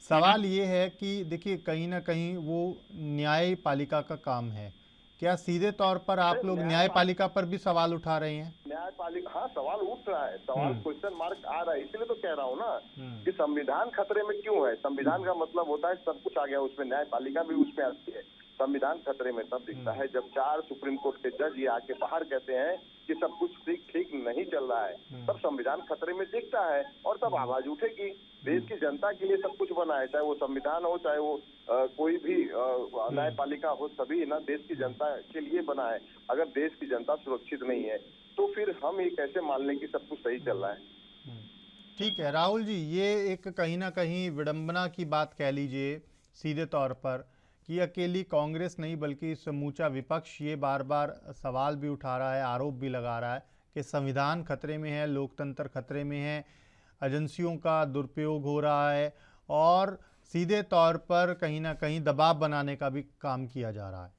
सवाल ये है कि देखिए कहीं ना कहीं वो न्यायपालिका का काम है। क्या सीधे तौर पर आप लोग न्यायपालिका पर भी सवाल उठा रहे हैं? न्यायपालिका, हाँ सवाल उठ रहा है, सवाल क्वेश्चन मार्क आ रहा है, इसलिए तो कह रहा हूँ ना कि संविधान खतरे में क्यों है। संविधान का मतलब होता है सब कुछ आ गया उसमें, न्यायपालिका भी उसमें आती है। संविधान खतरे में तब दिखता है जब 4 सुप्रीम कोर्ट के जज ये आके बाहर कहते हैं कि सब कुछ ठीक नहीं चल रहा है, तब संविधान खतरे में दिखता है और तब आवाज उठेगी। देश की जनता के लिए सब कुछ बना है, चाहे वो संविधान हो, चाहे वो कोई भी न्यायपालिका हो, सभी ना देश की जनता के लिए बना है। अगर देश की जनता सुरक्षित नहीं है तो फिर हम ये कैसे मान लें कि सब कुछ सही चल रहा है। ठीक है राहुल जी, ये एक कहीं ना कहीं विडंबना की बात कह लीजिए सीधे तौर पर कि अकेली कांग्रेस नहीं बल्कि समूचा विपक्ष ये बार बार सवाल भी उठा रहा है, आरोप भी लगा रहा है कि संविधान खतरे में है, लोकतंत्र खतरे में है, एजेंसियों का दुरुपयोग हो रहा है और सीधे तौर पर कहीं ना कहीं दबाव बनाने का भी काम किया जा रहा है।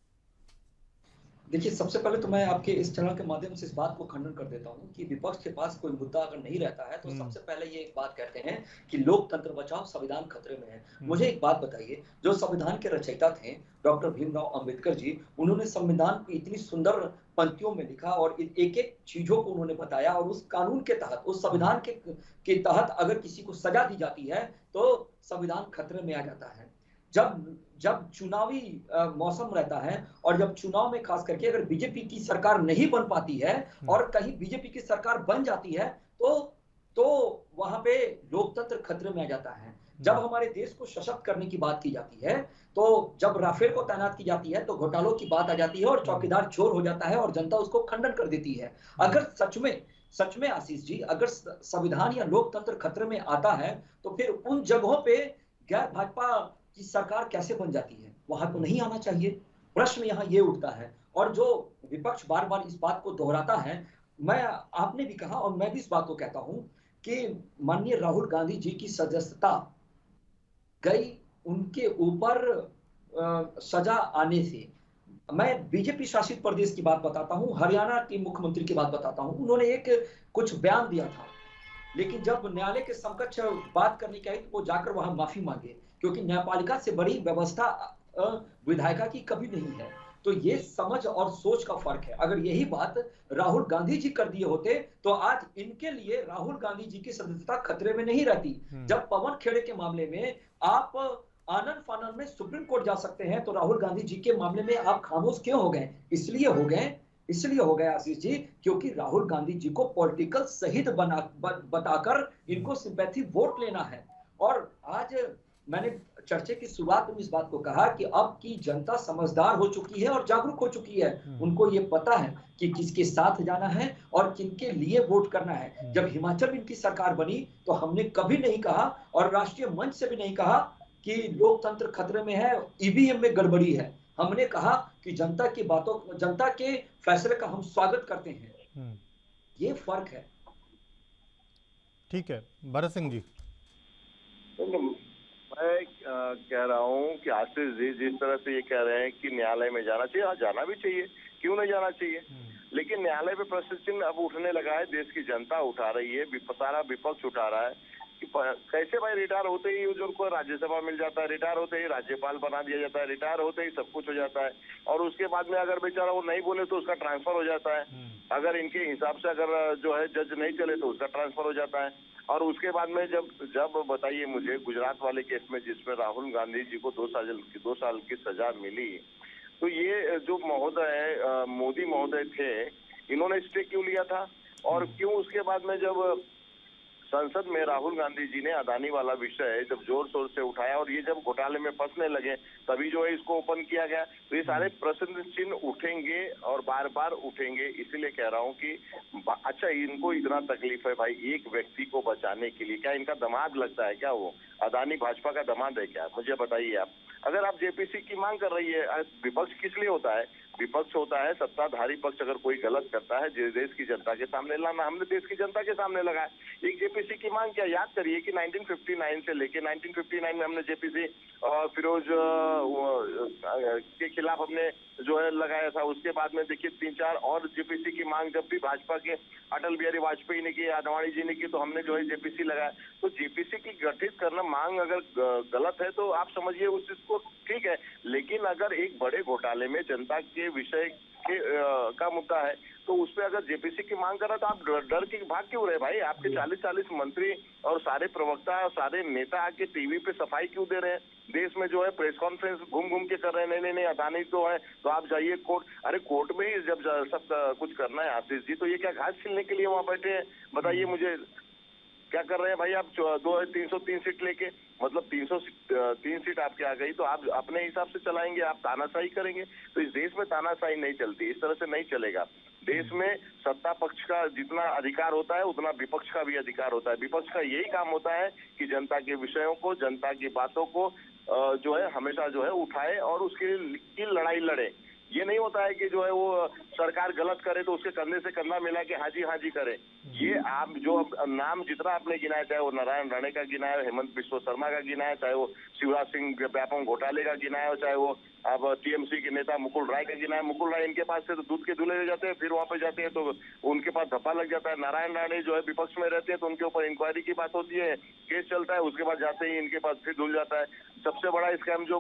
देखिए, सबसे पहले तो मैं आपके इस चैनल के माध्यम से इस बात को खंडन कर देता हूं कि विपक्ष के पास कोई मुद्दा अगर नहीं रहता है तो सबसे पहले ये एक बात कहते हैं कि लोकतंत्र बचाओ, संविधान खतरे में है। मुझे एक बात बताइए, जो संविधान के रचयिता थे डॉक्टर भीमराव अंबेडकर जी, उन्होंने संविधान को इतनी सुंदर पंक्तियों में लिखा और एक एक चीजों को उन्होंने बताया और उस कानून के तहत, उस संविधान के तहत अगर किसी को सजा दी जाती है तो संविधान खतरे में आ जाता है। जब चुनावी मौसम रहता है और जब चुनाव में खास करके अगर बीजेपी की सरकार नहीं बन पाती है और कहीं बीजेपी की सरकार बन जाती है तो वहां पे लोकतंत्र खतरे में आ जाता है। जब हमारे देश को सशक्त करने की बात की जाती है तो जब राफेल को तैनात की जाती है तो घोटालों की बात आ जाती है और चौकीदार चोर हो जाता है और जनता उसको खंडन कर देती है। अगर सच में आशीष जी, अगर संविधान या लोकतंत्र खतरे में आता है तो फिर उन जगहों पे गैर भाजपा की सरकार कैसे बन जाती है? वहां तो नहीं आना चाहिए। प्रश्न यहाँ ये उठता है और जो विपक्ष बार बार इस बात को दोहराता है, आपने भी कहा और मैं भी इस बात को कहता हूं कि माननीय राहुल गांधी जी की सदस्यता गई उनके ऊपर सजा आने से। मैं बीजेपी शासित प्रदेश की बात बताता हूं, हरियाणा के मुख्यमंत्री की बात बताता हूं। उन्होंने एक कुछ बयान दिया था, लेकिन जब न्यायालय के समकक्ष बात करने की आई तो वो जाकर वहां माफी मांगे, क्योंकि न्यायपालिका से बड़ी व्यवस्था विधायिका की कभी नहीं है। तो ये समझ और सोच का फर्क है। अगर यही बात राहुल गांधी जी कर दिए होते तो आज इनके लिए राहुल गांधी जी की सदस्यता खतरे में नहीं रहती। जब पवन खेड़े के मामले में आप आनन फानन में सुप्रीम कोर्ट जा सकते हैं तो राहुल गांधी जी के मामले में आप खामोश क्यों हो गए? इसलिए हो गए आशीष जी, क्योंकि राहुल गांधी जी को पॉलिटिकल शहीद बताकर इनको सिंपैथी वोट लेना है। और आज मैंने चर्चे की शुरुआत में इस बात को कहा कि अब की जनता समझदार हो चुकी है और जागरूक हो चुकी है। उनको ये पता है कि किसके साथ जाना है और किनके लिए वोट करना है। जब हिमाचल में इनकी सरकार बनी तो हमने कभी नहीं कहा और राष्ट्रीय मंच से भी नहीं कहा कि लोकतंत्र खतरे में है, ईवीएम में गड़बड़ी है। हमने कहा कि जनता के फैसले का हम स्वागत करते हैं। ये फर्क है। ठीक है, भरत सिंह जी। मैं कह रहा हूँ कि आशीष जी जिस तरह से ये कह रहे हैं कि न्यायालय में जाना चाहिए, जाना भी चाहिए, क्यों नहीं जाना चाहिए, लेकिन न्यायालय पे प्रश्न चिन्ह अब उठने लगा है। देश की जनता उठा रही है, सारा विपक्ष उठा रहा है कि कैसे भाई रिटायर होते ही उनको राज्यसभा मिल जाता है, रिटायर होते ही राज्यपाल बना दिया जाता है, रिटायर होते ही सब कुछ हो जाता है और उसके बाद में अगर बेचारा वो नहीं बोले तो उसका ट्रांसफर हो जाता है। अगर इनके हिसाब से अगर जो है जज नहीं चले तो उसका ट्रांसफर हो जाता है। और उसके बाद में जब बताइए मुझे गुजरात वाले केस में जिसमें राहुल गांधी जी को 2 साल की सजा मिली, तो ये जो महोदय मोदी महोदय थे, इन्होंने स्टे क्यों लिया था और क्यों उसके बाद में जब संसद में राहुल गांधी जी ने अदानी वाला विषय जब जोर शोर से उठाया और ये जब घोटाले में फंसने लगे तभी जो है इसको ओपन किया गया। तो ये सारे प्रश्न चिन्ह उठेंगे और बार बार उठेंगे। इसीलिए कह रहा हूँ कि अच्छा, इनको इतना तकलीफ है भाई एक व्यक्ति को बचाने के लिए, क्या इनका दामाद लगता है क्या? वो अदानी भाजपा का दामाद है क्या? मुझे बताइए आप। अगर आप जेपीसी की मांग कर रही है, विपक्ष किस लिए होता है? विपक्ष होता है सत्ताधारी पक्ष अगर कोई गलत करता है देश की जनता के सामने लाना। हमने देश की जनता के सामने लगाया एक जेपीसी की मांग। क्या याद करिए कि 1959 से लेके 1959 में हमने जेपीसी फिरोज के खिलाफ हमने जो है लगाया था। उसके बाद में देखिए 3-4 और जेपीसी की मांग जब भी भाजपा के अटल बिहारी वाजपेयी ने की, आडवाणी जी ने की, तो हमने जो है जेपीसी लगाया। तो जेपीसी की गठित करना मांग अगर गलत है तो आप समझिए उस चीज को ठीक है, लेकिन अगर एक बड़े घोटाले में जनता के विषय का मुद्दा है, तो उस पर अगर जेपीसी की मांग कर रहा तो आप डर के भाग क्यों रहे भाई? आपके 40-40 मंत्री और सारे प्रवक्ता और सारे नेता आके टीवी पे सफाई क्यों दे रहे हैं? देश में जो है प्रेस कॉन्फ्रेंस घूम घूम के कर रहे हैं, नहीं अदानी तो है तो आप जाइए कोर्ट। अरे कोर्ट में ही जब सब कुछ करना है आशीष जी, तो ये क्या घास छीलने के लिए वहां बैठे हैं? बताइए मुझे, क्या कर रहे हैं भाई आप? 303 सीट लेके, मतलब 303 सीट आपके आ गई तो आप अपने हिसाब से चलाएंगे, आप तानाशाही करेंगे? तो इस देश में तानाशाही नहीं चलती, इस तरह से नहीं चलेगा। देश में सत्ता पक्ष का जितना अधिकार होता है उतना विपक्ष का भी अधिकार होता है। विपक्ष का यही काम होता है कि जनता के विषयों को, जनता की बातों को जो है हमेशा जो है उठाए और उसके की लड़ाई लड़े। ये नहीं होता है कि जो है वो सरकार गलत करे तो उसके कंधे से कंधा मिला के हाँ जी करे। ये आप जो नाम जितना आपने गिनाया, चाहे वो नारायण राणे का गिनाया, हेमंत बिस्वा शर्मा का गिनाया, चाहे वो शिवराज सिंह व्यापम घोटाले का गिनाया, चाहे वो अब टीएमसी के नेता मुकुल राय का गिनाया। मुकुल राय इनके पास से तो दूध के दूल्हे हो जाते हैं, फिर वहां पे जाते हैं तो उनके पास धप्पा लग जाता है। नारायण राणे जो है विपक्ष में रहते हैं तो उनके ऊपर इंक्वायरी की बात होती है, केस चलता है, उसके बाद जाते ही इनके पास फिर धुल जाता है। सबसे बड़ा स्कैम जो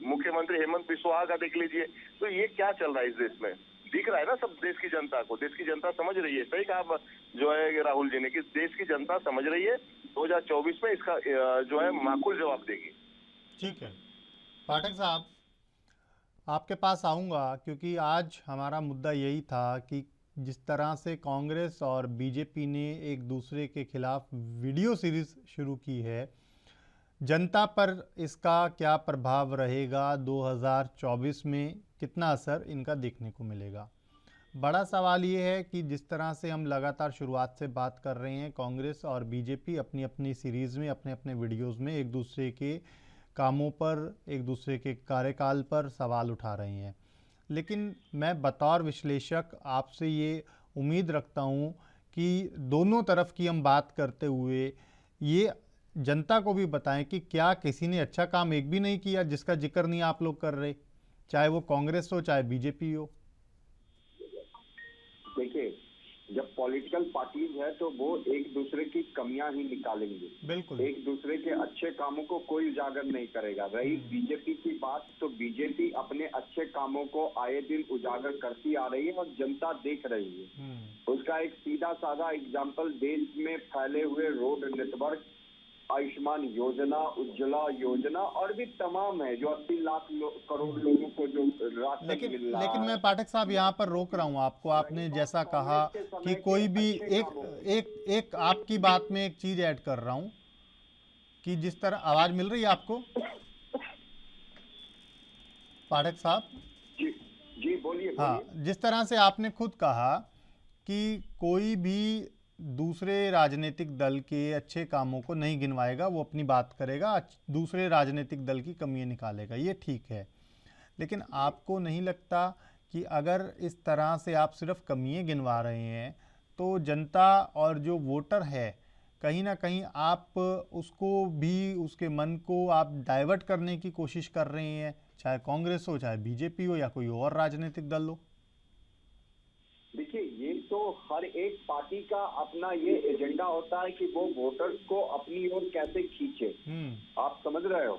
मुख्यमंत्री हेमंत बिस्वा का देख लीजिए। तो ये क्या चल रहा है इस देश में? दिख रहा है ना सब देश की जनता को, देश की जनता समझ रही है। सही कहा जो है राहुल जी ने कि देश की जनता समझ रही है, 2024 में इसका जो है माकूल जवाब देगी। ठीक है पाठक साहब, आपके पास आऊँगा क्योंकि आज हमारा मुद्दा यही था कि जिस तरह से कांग्रेस और बीजेपी ने एक दूसरे के खिलाफ वीडियो सीरीज शुरू की है, जनता पर इसका क्या प्रभाव रहेगा, 2024 में कितना असर इनका देखने को मिलेगा? बड़ा सवाल ये है कि जिस तरह से हम लगातार शुरुआत से बात कर रहे हैं, कांग्रेस और बीजेपी अपनी अपनी सीरीज़ में, अपने अपने वीडियोस में एक दूसरे के कामों पर, एक दूसरे के कार्यकाल पर सवाल उठा रहे हैं। लेकिन मैं बतौर विश्लेषक आपसे ये उम्मीद रखता हूँ कि दोनों तरफ की हम बात करते हुए ये जनता को भी बताएं कि क्या किसी ने अच्छा काम एक भी नहीं किया जिसका जिक्र नहीं आप लोग कर रहे, चाहे वो कांग्रेस हो चाहे बीजेपी हो। देखिए, जब पॉलिटिकल पार्टीज है तो वो एक दूसरे की कमियां ही निकालेंगे, बिल्कुल। एक दूसरे के अच्छे कामों को कोई उजागर नहीं करेगा। रही बीजेपी की बात, तो बीजेपी अपने अच्छे कामों को आए दिन उजागर करती आ रही है और जनता देख रही है। उसका एक सीधा साधा एग्जाम्पल देश में फैले हुए रोड नेटवर्क, आयुष्मान योजना, उज्ज्वला योजना और भी तमाम है जो 80 लाख करोड़ लोगों को जो राशन मिल रहा है। लेकिन मैं पाठक साहब यहाँ पर रोक रहा हूँ आपको। आपने जैसा कहा कि कोई भी एक आपकी बात में एक चीज ऐड कर रहा हूँ कि जिस तरह आवाज मिल रही है आपको पाठक साहब? जी बोलिए। हाँ, जिस तरह से आपने खुद कहा कि कोई भी दूसरे राजनीतिक दल के अच्छे कामों को नहीं गिनवाएगा, वो अपनी बात करेगा, दूसरे राजनीतिक दल की कमियां निकालेगा, ये ठीक है। लेकिन आपको नहीं लगता कि अगर इस तरह से आप सिर्फ कमियां गिनवा रहे हैं तो जनता और जो वोटर है कहीं ना कहीं आप उसको भी, उसके मन को आप डाइवर्ट करने की कोशिश कर रहे हैं, चाहे कांग्रेस हो चाहे बीजेपी हो या कोई और राजनीतिक दल हो? देखिए, ये तो हर एक पार्टी का अपना ये एजेंडा होता है कि वो वोटर्स को अपनी ओर कैसे खींचे। आप समझ रहे हो?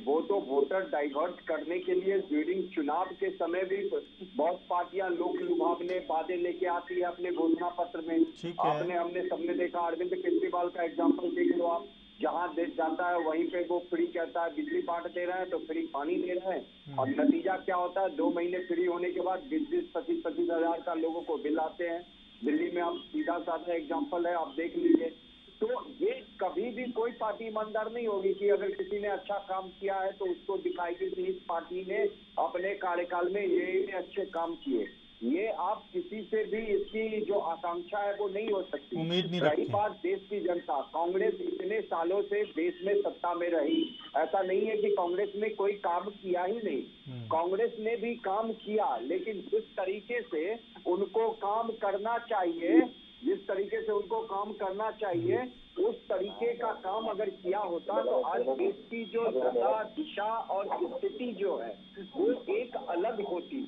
वो तो वोटर डाइवर्ट करने के लिए ड्यूरिंग चुनाव के समय भी बहुत पार्टियां लोक लुभावने वादे लेके आती है अपने घोषणा पत्र में। हमने सबने देखा, अरविंद केजरीवाल का एग्जाम्पल देख लो आप, जहाँ देश जाता है वहीं पे वो फ्री कहता है, बिजली बांट दे रहे हैं तो फ्री पानी दे रहे हैं, और नतीजा क्या होता है? 2 महीने फ्री होने के बाद 20-25 हजार का लोगों को बिल आते हैं। दिल्ली में आप सीधा साधा एग्जांपल है, आप देख लीजिए। तो ये कभी भी कोई पार्टी ईमानदार नहीं होगी कि अगर किसी ने अच्छा काम किया है तो उसको दिखाएगी कि इस पार्टी ने अपने कार्यकाल में ये अच्छे काम किए। ये आप किसी से भी इसकी जो आकांक्षा है वो नहीं हो सकती। उम्मीद नहीं रही रखते। बात देश की जनता, कांग्रेस इतने सालों से देश में सत्ता में रही, ऐसा नहीं है कि कांग्रेस ने कोई काम किया ही नहीं, कांग्रेस ने भी काम किया, लेकिन जिस तरीके से उनको काम करना चाहिए, जिस तरीके से उनको काम करना चाहिए उस तरीके का काम अगर किया होता तो आज देश की जो दिशा और स्थिति जो है वो एक अलग होती।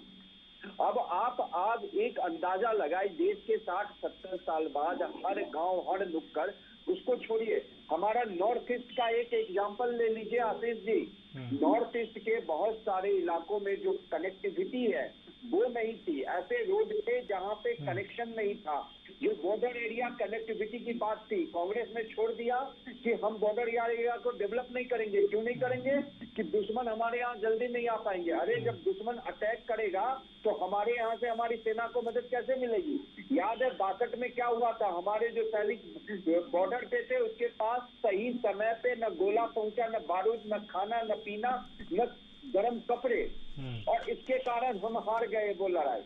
अब आप आज एक अंदाजा लगाए, देश के 60-70 साल बाद हर गांव, हर नुक्कड़, उसको छोड़िए, हमारा नॉर्थ ईस्ट का एक एग्जांपल ले लीजिए आशीष जी। नॉर्थ ईस्ट के बहुत सारे इलाकों में जो कनेक्टिविटी है वो नहीं थी, ऐसे रोड थे जहाँ पे कनेक्शन नहीं था। जो बॉर्डर एरिया कनेक्टिविटी की बात थी, कांग्रेस ने छोड़ दिया कि हम बॉर्डर एरिया को डेवलप नहीं करेंगे। क्यों नहीं करेंगे? कि दुश्मन हमारे यहाँ जल्दी नहीं आ पाएंगे। अरे जब दुश्मन अटैक करेगा तो हमारे यहाँ से हमारी सेना को मदद कैसे मिलेगी? याद है 62 में क्या हुआ था? हमारे जो सैनिक बॉर्डर पे थे उसके पास सही समय पे न गोला पहुंचा, न बारूद, न खाना, न पीना, न गर्म कपड़े, और इसके कारण हम हार गए वो लड़ाई।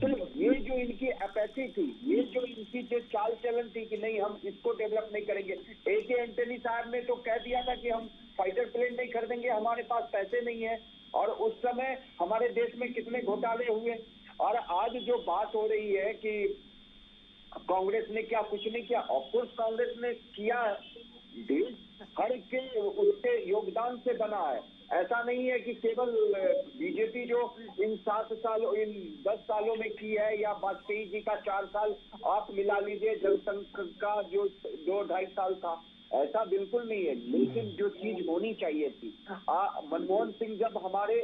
तो ये जो इनकी अपैथी थी, ये जो इनकी जो चाल चलन थी कि नहीं हम इसको डेवलप नहीं करेंगे। AK एंटनी साहब ने तो कह दिया था कि हम फाइटर प्लेन नहीं खरीदेंगे, हमारे पास पैसे नहीं है। और उस समय हमारे देश में कितने घोटाले हुए। और आज जो बात हो रही है कि कांग्रेस ने क्या कुछ नहीं किया, ऑफकोर्स कांग्रेस ने किया। देश हर के उसके योगदान से बना है। ऐसा नहीं है कि केवल बीजेपी जो इन 7 सालों, इन 10 सालों में की है, या वाजपेयी जी का 4 साल आप मिला लीजिए, जनसंघ का जो 2-2.5 साल था, ऐसा बिल्कुल नहीं है। लेकिन जो चीज होनी चाहिए थी, मनमोहन सिंह जब हमारे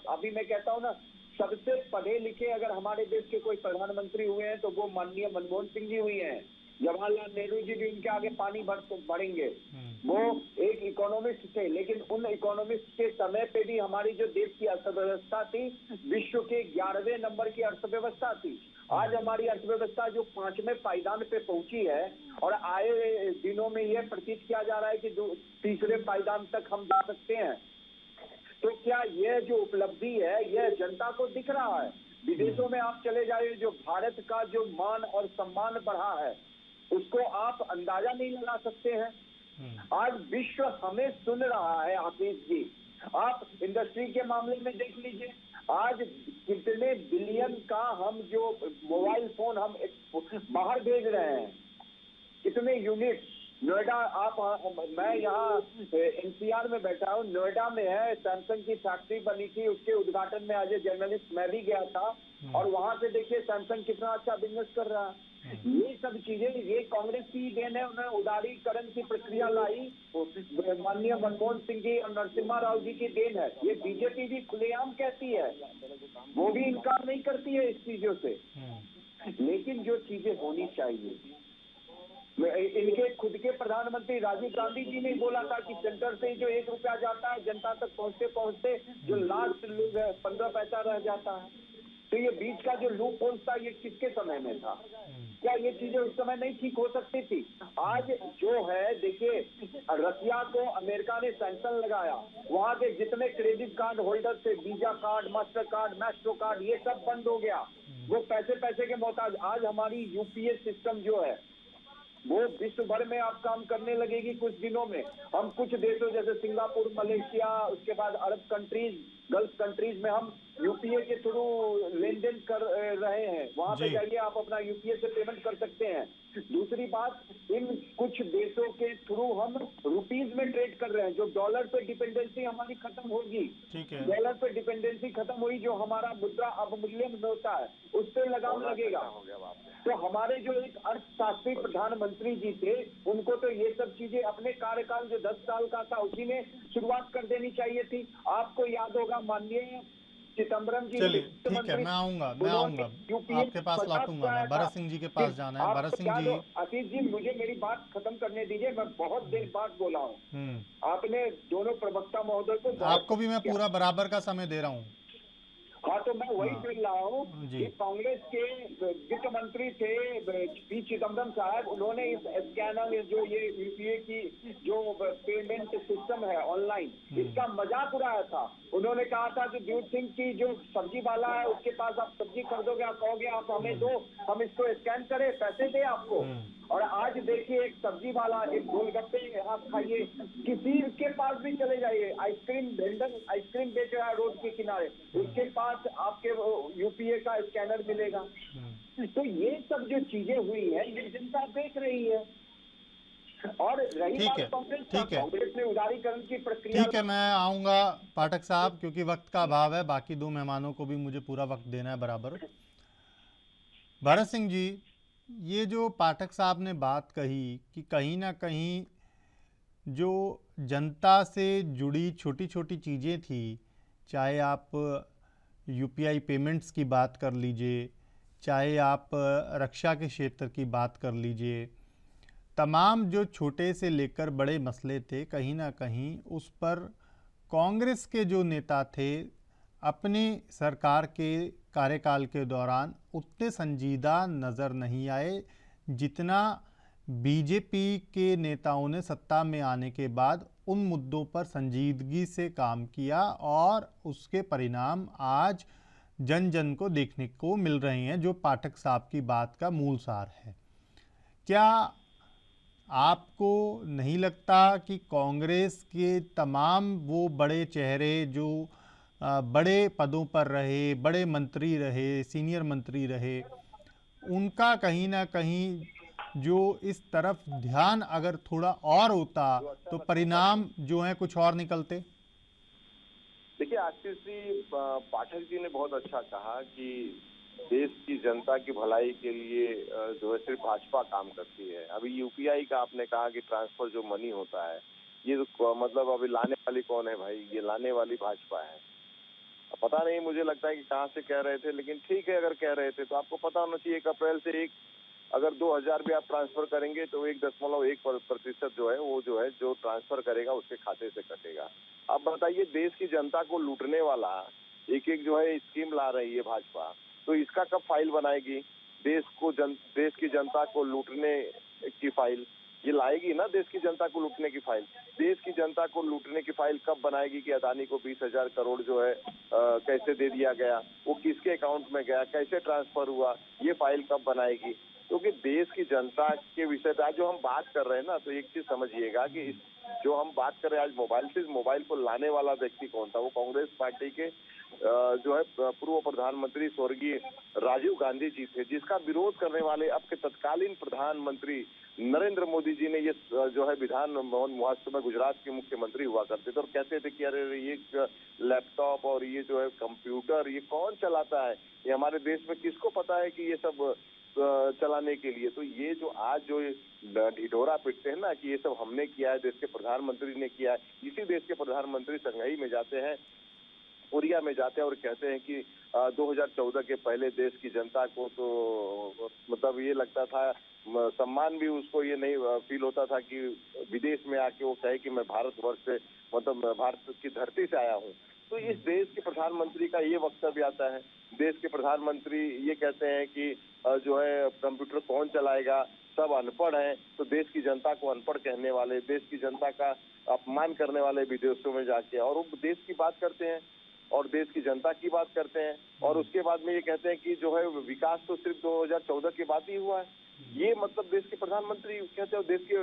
अभी मैं कहता हूँ ना, सबसे पढ़े लिखे अगर हमारे देश के कोई प्रधानमंत्री हुए हैं तो वो माननीय मनमोहन सिंह जी हुए हैं। जवाहरलाल नेहरू जी भी उनके आगे पानी बढ़ेंगे। वो एक इकोनॉमिस्ट थे, लेकिन उन इकोनॉमिस्ट के समय पे भी हमारी जो देश की अर्थव्यवस्था थी, विश्व के 11वें नंबर की अर्थव्यवस्था थी। आज हमारी अर्थव्यवस्था जो 5वें पायदान पे पहुंची है, और आए दिनों में यह प्रतीत किया जा रहा है कि 3रे पायदान तक हम जा सकते हैं। तो क्या यह जो उपलब्धि है यह जनता को दिख रहा है? विदेशों में आप चले जाइए, जो भारत का जो मान और सम्मान बढ़ा है उसको आप अंदाजा नहीं लगा सकते हैं। आज विश्व हमें सुन रहा है। आशीष जी, आप इंडस्ट्री के मामले में देख लीजिए, आज कितने बिलियन का हम जो मोबाइल फोन हम बाहर भेज रहे हैं, कितने यूनिट। नोएडा, मैं यहाँ NCR में बैठा हूँ, नोएडा में है सैमसंग की फैक्ट्री बनी थी, उसके उद्घाटन में आज जर्नलिस्ट मैं भी गया था, और वहां से देखिए सैमसंग कितना अच्छा बिजनेस कर रहा है। ये सब चीजें ये कांग्रेस की देन है। उन्होंने उदारीकरण की प्रक्रिया लाई, माननीय मनमोहन सिंह जी और नरसिम्हा राव जी की देन है। ये बीजेपी भी खुलेआम कहती है, वो भी इनकार नहीं करती है इस चीजों से। लेकिन जो चीजें होनी चाहिए, इनके खुद के प्रधानमंत्री राजीव गांधी जी ने बोला था कि सेंटर से जो 1 रुपया जाता है, जनता तक पहुंचते पहुंचते जो लास्ट 15 पैसा रह जाता है। तो ये बीच का जो लूप होल था, ये किसके समय में था? क्या ये चीजें उस समय नहीं ठीक हो सकती थी? आज जो है देखिए, रसिया को अमेरिका ने सैंक्शन लगाया, वहां के जितने क्रेडिट कार्ड होल्डर थे, visa card, master card, Maestro card, ये सब बंद हो गया। वो पैसे के मोहताज। आज हमारी UPA सिस्टम जो है वो विश्व भर में आप काम करने लगेगी कुछ दिनों में। हम कुछ देशों जैसे सिंगापुर, मलेशिया, उसके बाद अरब कंट्रीज, गल्फ कंट्रीज में हम UPA के थ्रू लेन देन कर रहे हैं। वहां पे जाइए, आप अपना UPA से पेमेंट कर सकते हैं। दूसरी बात, इन कुछ देशों के थ्रू हम रुपीज में ट्रेड कर रहे हैं। जो डॉलर पे डिपेंडेंसी हमारी खत्म होगी, डॉलर पे डिपेंडेंसी खत्म हुई, जो हमारा मुद्रा अवमूल्यन होता है उस पर लगाम लगेगा। तो हमारे जो एक अर्थशास्त्री प्रधानमंत्री जी थे, उनको तो ये सब चीजें अपने कार्यकाल जो 10 साल का था उसी में शुरुआत कर देनी चाहिए थी। आपको याद होगा माननीय चिदम्बरम जी, चलिए ठीक है, मैं आऊंगा आपके पास लौटूंगा। मैं भरत सिंह जी के पास जाना है। भरत सिंह जी, आशीष जी, मुझे मेरी बात खत्म करने दीजिए। मैं बहुत देर बाद बोला हूँ। आपने दोनों प्रवक्ता महोदय को, आपको भी मैं पूरा बराबर का समय दे रहा हूँ। हाँ, तो मैं वही बोल रहा हूँ कि कांग्रेस के वित्त मंत्री थे P. चिदम्बरम साहब, उन्होंने इस स्कैनर, जो ये UPA की जो पेमेंट सिस्टम है ऑनलाइन, इसका मजाक उड़ाया था। उन्होंने कहा था कि ड्यूट सिंह की जो सब्जी वाला है उसके पास आप सब्जी खरीदोगे, आप कहोगे आप हमें दो, हम इसको स्कैन करें, पैसे दे आपको। और आज देखिए, एक सब्जी वाला, एक गोलगप्पे आप खाइए, किसी के पास भी चले जाइए, आइसक्रीम वेंडर आइसक्रीम बेच रहा है रोड के किनारे, उसके पास आपके UPA का स्कैनर मिलेगा। तो ये सब जो चीजें हुई है, ये जनता देख रही है। और रही बात कांग्रेस ने उदारीकरण की प्रक्रिया, ठीक है, मैं आऊंगा पाठक साहब, क्योंकि वक्त का अभाव है। बाकी 2 मेहमानों को भी मुझे पूरा वक्त देना है बराबर। भरत सिंह जी, ये जो पाठक साहब ने बात कही कि कहीं ना कहीं जो जनता से जुड़ी छोटी छोटी चीज़ें थी, चाहे आप यूपीआई पेमेंट्स की बात कर लीजिए, चाहे आप रक्षा के क्षेत्र की बात कर लीजिए, तमाम जो छोटे से लेकर बड़े मसले थे, कहीं ना कहीं उस पर कांग्रेस के जो नेता थे अपनी सरकार के कार्यकाल के दौरान उतने संजीदा नज़र नहीं आए जितना बीजेपी के नेताओं ने सत्ता में आने के बाद उन मुद्दों पर संजीदगी से काम किया और उसके परिणाम आज जन जन को देखने को मिल रहे हैं, जो पाठक साहब की बात का मूल सार है। क्या आपको नहीं लगता कि कांग्रेस के तमाम वो बड़े चेहरे जो बड़े पदों पर रहे, बड़े मंत्री रहे, सीनियर मंत्री रहे, उनका कहीं ना कहीं जो इस तरफ ध्यान अगर थोड़ा और होता तो परिणाम जो है कुछ और निकलते? देखिए आशीष जी, पाठक जी ने बहुत अच्छा कहा कि देश की जनता की भलाई के लिए जो है सिर्फ भाजपा काम करती है। अभी यूपीआई का आपने कहा कि ट्रांसफर जो मनी होता है, ये तो मतलब अभी लाने वाली कौन है भाई? ये लाने वाली भाजपा है। पता नहीं, मुझे लगता है कि कहाँ से कह रहे थे, लेकिन ठीक है, अगर कह रहे थे तो आपको पता होना चाहिए 1 अप्रैल से अगर 2000 भी आप ट्रांसफर करेंगे तो 1.1% जो है वो जो है जो ट्रांसफर करेगा उसके खाते से कटेगा। अब बताइए, देश की जनता को लूटने वाला एक एक जो है स्कीम ला रही है भाजपा, तो इसका कब फाइल बनाएगी? देश की जनता को लूटने की फाइल ये लाएगी ना, देश की जनता को लूटने की फाइल। देश की जनता को लूटने की फाइल कब बनाएगी कि अदानी को 20,000 करोड़ जो है कैसे दे दिया गया, वो किसके अकाउंट में गया, कैसे ट्रांसफर हुआ, ये फाइल कब बनाएगी? क्योंकि देश की जनता के विषय पे आज जो हम बात कर रहे हैं ना, तो एक चीज समझिएगा कि जो हम बात कर रहे हैं आज मोबाइल से, इस मोबाइल को लाने वाला व्यक्ति कौन था? वो कांग्रेस पार्टी के जो है पूर्व प्रधानमंत्री स्वर्गीय राजीव गांधी जी थे, जिसका विरोध करने वाले अब के तत्कालीन प्रधानमंत्री नरेंद्र मोदी जी ने ये जो है विधान भवन महोत्सव में गुजरात के मुख्यमंत्री हुआ करते थे और कहते थे कि अरे ये लैपटॉप और ये जो है कंप्यूटर ये कौन चलाता है, ये हमारे देश में किसको पता है कि ये सब चलाने के लिए। तो ये जो आज जो ढिढोरा पिटते हैं ना कि ये सब हमने किया है, देश के प्रधानमंत्री ने किया है, इसी देश के प्रधानमंत्री संघई में जाते हैं, कोरिया में जाते हैं और कहते हैं कि 2014 के पहले देश की जनता को तो मतलब ये लगता था, सम्मान भी उसको ये नहीं फील होता था कि विदेश में आके वो कहे कि मैं भारतवर्ष से मतलब भारत की धरती से आया हूँ। तो इस देश के प्रधानमंत्री का ये वक्तव्य आता है। देश के प्रधानमंत्री ये कहते हैं कि जो है कंप्यूटर कौन चलाएगा, सब अनपढ़ हैं। तो देश की जनता को अनपढ़ कहने वाले, देश की जनता का अपमान करने वाले विदेशों में जाके और वो देश की बात करते हैं और देश की जनता की बात करते हैं और उसके बाद में ये कहते हैं कि जो है विकास तो सिर्फ 2014 के बाद ही हुआ है। ये मतलब देश के प्रधानमंत्री कहते हैं, देश के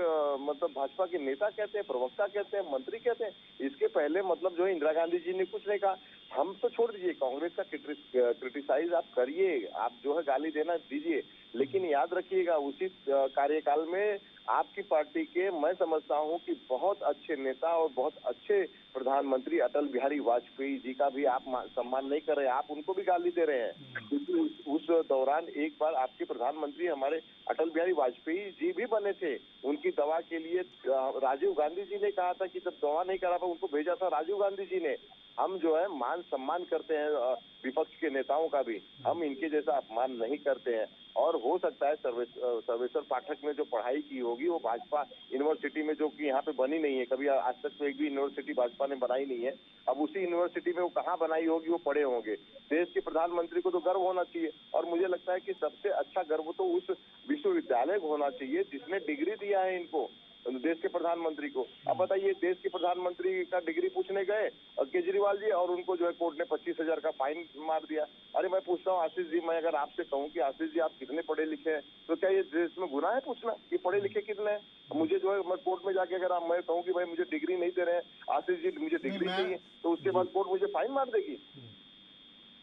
मतलब भाजपा के नेता कहते हैं, प्रवक्ता कहते हैं, मंत्री कहते हैं। इसके पहले मतलब जो है इंदिरा गांधी जी ने कुछ नहीं कहा। हम तो छोड़ दीजिए, कांग्रेस का क्रिटिसाइज आप करिए, आप जो है गाली देना दीजिए, लेकिन याद रखिएगा उसी कार्यकाल में आपकी पार्टी के मैं समझता हूं कि बहुत अच्छे नेता और बहुत अच्छे प्रधानमंत्री अटल बिहारी वाजपेयी जी का भी आप सम्मान नहीं कर रहे हैं, आप उनको भी गाली दे रहे हैं। क्योंकि उस दौरान एक बार आपके प्रधानमंत्री हमारे अटल बिहारी वाजपेयी जी भी बने थे। उनकी दवा के लिए राजीव गांधी जी ने कहा था कि जब दवा नहीं करा था उनको भेजा था राजीव गांधी जी ने। हम जो है मान सम्मान करते हैं विपक्ष के नेताओं का भी, हम इनके जैसा अपमान नहीं करते हैं। और हो सकता है सर्वेश्वर पाठक ने जो पढ़ाई की होगी वो भाजपा यूनिवर्सिटी में, जो कि यहाँ पे बनी नहीं है, कभी आज तक तो एक भी यूनिवर्सिटी भाजपा ने बनाई नहीं है। अब उसी यूनिवर्सिटी में वो कहाँ बनाई होगी वो पढ़े होंगे। देश के प्रधानमंत्री को तो गर्व होना चाहिए और मुझे लगता है कि सबसे अच्छा गर्व तो उस विश्वविद्यालय को होना चाहिए जिसने डिग्री दिया है इनको, देश के प्रधानमंत्री को। अब बताइए, देश के प्रधानमंत्री का डिग्री पूछने गए केजरीवाल जी और उनको जो है कोर्ट ने 25,000 का फाइन मार दिया। अरे मैं पूछता हूँ आशीष जी, मैं अगर आपसे कहूँ कि आशीष जी आप कितने पढ़े लिखे हैं, तो क्या ये देश में गुनाह है पूछना कि पढ़े लिखे कितने हैं? मुझे जो है मैं कोर्ट में जाके अगर मैं कहूँ कि भाई मुझे डिग्री नहीं दे रहे हैं आशीष जी, मुझे डिग्री चाहिए, तो उसके बाद कोर्ट मुझे फाइन मार देगी।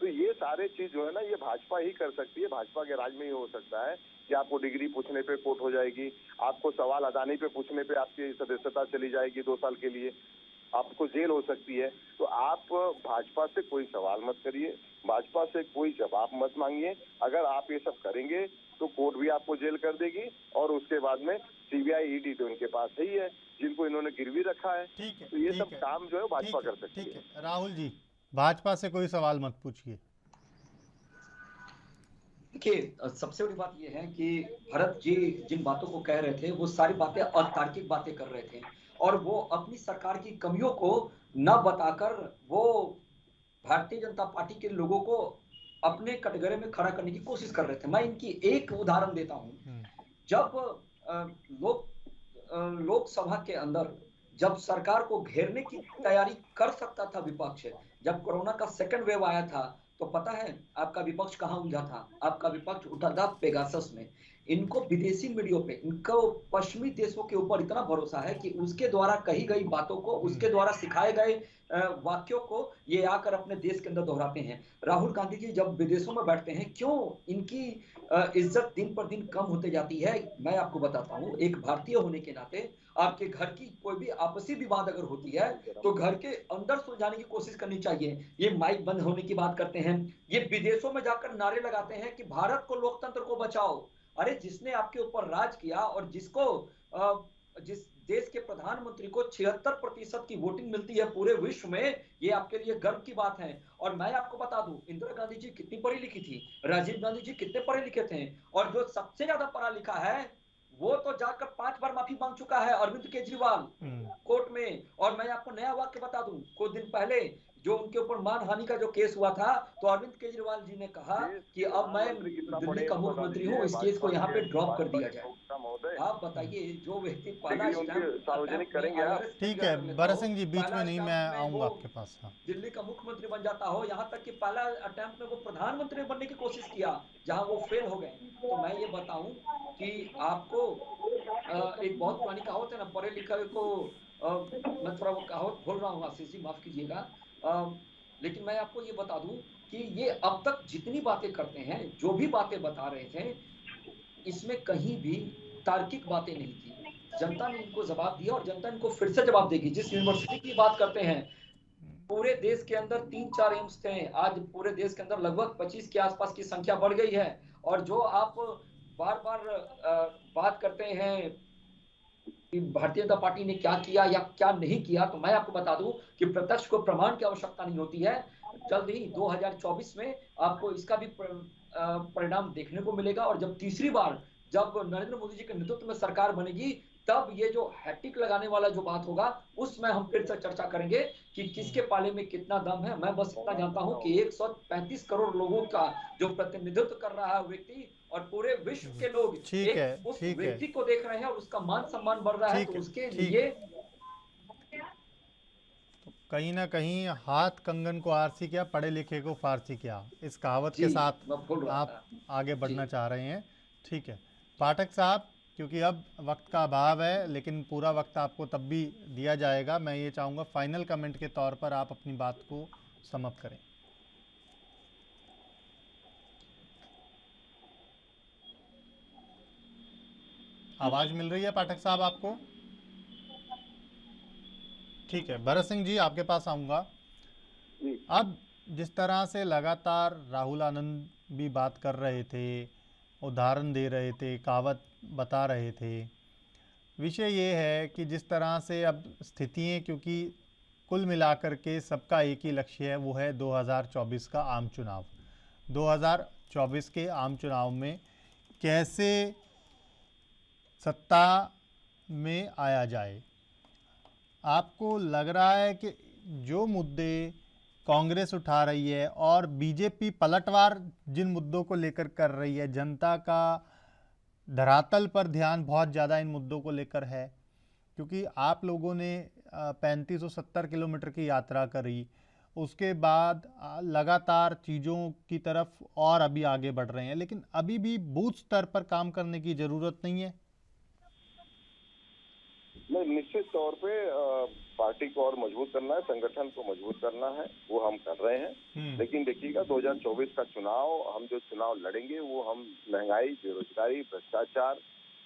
तो ये सारे चीज जो है ना, ये भाजपा ही कर सकती है, भाजपा के राज में ही हो सकता है कि आपको डिग्री पूछने पे कोर्ट हो जाएगी, आपको सवाल अदानी पे पूछने पे आपकी सदस्यता चली जाएगी 2 साल के लिए, आपको जेल हो सकती है। तो आप भाजपा से कोई सवाल मत करिए, भाजपा से कोई जवाब मत मांगिए। अगर आप ये सब करेंगे तो कोर्ट भी आपको जेल कर देगी और उसके बाद में सीबीआई ईडी तो इनके पास ही है जिनको इन्होंने गिरवी रखा है। तो ये सब काम जो है भाजपा कर सकती है। राहुल जी, भाजपा से कोई सवाल मत पूछिए। देखिए, सबसे बड़ी बात ये है कि भरत जी जिन बातों को कह रहे थे वो सारी बातें अतार्किक बातें कर रहे थे, और वो अपनी सरकार की कमियों को न बताकर वो भारतीय जनता पार्टी के लोगों को अपने कटघरे में खड़ा करने की कोशिश कर रहे थे। मैं इनकी एक उदाहरण देता हूँ। जब लोक लोकसभा के अंदर जब सरकार को घेरने की तैयारी कर सकता था विपक्ष, जब कोरोना का सेकंड वेव आया था, तो पता है आपका विपक्ष कहाँ उलझा था? आपका विपक्ष उठा था पेगासस में। इनको विदेशी मीडिया पे, इनको पश्चिमी देशों के ऊपर इतना भरोसा है कि उसके द्वारा कही गई बातों को, उसके द्वारा सिखाए गए वाक्यों को ये आकर अपने देश के अंदर दोहराते हैं। राहुल गांधी जी जब विदेशों में बैठते हैं, क्यों इनकी इज्जत दिन पर दिन कम होते जाती है? मैं आपको बताता हूँ, एक भारतीय होने के नाते आपके घर की कोई भी आपसी विवाद अगर होती है तो घर के अंदर सुलझाने की कोशिश करनी चाहिए। ये माइक बंद होने की बात करते हैं, ये विदेशों में जाकर नारे लगाते हैं कि भारत को, लोकतंत्र को बचाओ। अरे जिसने आपके ऊपर राज किया और जिस देश के प्रधानमंत्री को 76% की वोटिंग मिलती है पूरे विश्व में, ये आपके लिए गर्व की बात है। और मैं आपको बता दूं, इंदिरा गांधी जी कितनी पढ़ी लिखी थी, राजीव गांधी जी कितने पढ़े लिखे थे, और जो सबसे ज्यादा पढ़ा लिखा है वो तो जाकर 5 बार माफी मांग चुका है, अरविंद केजरीवाल, कोर्ट में। और मैं आपको नया वाक्य बता दूं, कुछ दिन पहले जो उनके ऊपर मानहानि का जो केस हुआ था, तो अरविंद केजरीवाल जी ने कहा कि अब मैं दिल्ली का मुख्यमंत्री हूं, इस केस को यहाँ पे ड्रॉप कर दिया जाए। आप बताइए, जो व्यक्ति पहला स्टैंप सार्वजनिक करेंगे आप? ठीक है भरत सिंह जी, बीच में नहीं, मैं आऊंगा आपके पास। हाँ, दिल्ली का मुख्यमंत्री बन जाता हो, यहाँ तक कि पहला अटेम्प्ट में वो प्रधानमंत्री बनने की कोशिश किया, जहां वो फेल हो गए। तो मैं ये बताऊं कि आपको एक बहुत पुरानी कहावत है ना, पढ़े लिखे को मैं थोड़ा वो कहावत भूल रहा हूँ, आशीष जी माफ कीजिएगा, लेकिन मैं आपको ये बता दूं कि ये अब तक जितनी बातें करते हैं, जो भी बातें बता रहे थे, इसमें कहीं भी तार्किक बातें नहीं थी। जनता ने इनको जवाब दिया और जनता इनको फिर से जवाब देगी। जिस यूनिवर्सिटी की बात करते हैं, पूरे देश के अंदर 3-4 एम्स थे, आज पूरे देश के अंदर लगभग 25 के आसपास की संख्या बढ़ गई है। और जो आप बार बार बात करते हैं कि भारतीय जनता पार्टी ने क्या किया या क्या नहीं किया, तो मैं आपको बता दूं कि प्रत्यक्ष को प्रमाण की आवश्यकता नहीं होती है। जल्द ही 2024 में आपको इसका भी परिणाम देखने को मिलेगा। और जब तीसरी बार जब नरेंद्र मोदी जी के नेतृत्व में सरकार बनेगी, तब ये जो हैट्रिक लगाने वाला जो बात होगा, उसमें हम फिर से चर्चा करेंगे कि किसके पाले में कितना दम है। मैं बस इतना जानता हूं कि 135 करोड़ लोगों का जो प्रतिनिधित्व कर रहा है व्यक्ति, और पूरे विश्व के लोग ठीक है, एक उस ठीक है, व्यक्ति को देख रहे हैं और उसका मान सम्मान बढ़ रहा है, तो ठीक है, उसके ठीक लिए कहीं ना कहीं हाथ कंगन को आरसी किया, पढ़े लिखे को फारसी किया, इस कहावत के जी साथ मैं भूल रहा आप था आगे जी। बढ़ना चाह रहे हैं। ठीक है पाठक साहब, क्योंकि अब वक्त का अभाव है, लेकिन पूरा वक्त आपको तब भी दिया जाएगा। मैं ये चाहूँगा फाइनल कमेंट के तौर पर आप अपनी बात को समाप्त करें। आवाज़ मिल रही है पाठक साहब आपको? ठीक है भरत सिंह जी, आपके पास आऊँगा। अब जिस तरह से लगातार राहुल आनंद भी बात कर रहे थे, उदाहरण दे रहे थे, कहावत बता रहे थे, विषय ये है कि जिस तरह से अब स्थितियाँ, क्योंकि कुल मिलाकर के सबका एक ही लक्ष्य है, वो है 2024 का आम चुनाव। 2024 के आम चुनाव में कैसे सत्ता में आया जाए। आपको लग रहा है कि जो मुद्दे कांग्रेस उठा रही है और बीजेपी पलटवार जिन मुद्दों को लेकर कर रही है, जनता का धरातल पर ध्यान बहुत ज़्यादा इन मुद्दों को लेकर है, क्योंकि आप लोगों ने 3570 किलोमीटर की यात्रा करी, उसके बाद लगातार चीज़ों की तरफ और अभी आगे बढ़ रहे हैं, लेकिन अभी भी बूथ स्तर पर काम करने की ज़रूरत नहीं है। नहीं, निश्चित तौर पे पार्टी को और मजबूत करना है, संगठन को मजबूत करना है, वो हम कर रहे हैं। लेकिन देखिएगा 2024 का चुनाव, हम जो चुनाव लड़ेंगे वो हम महंगाई, बेरोजगारी, भ्रष्टाचार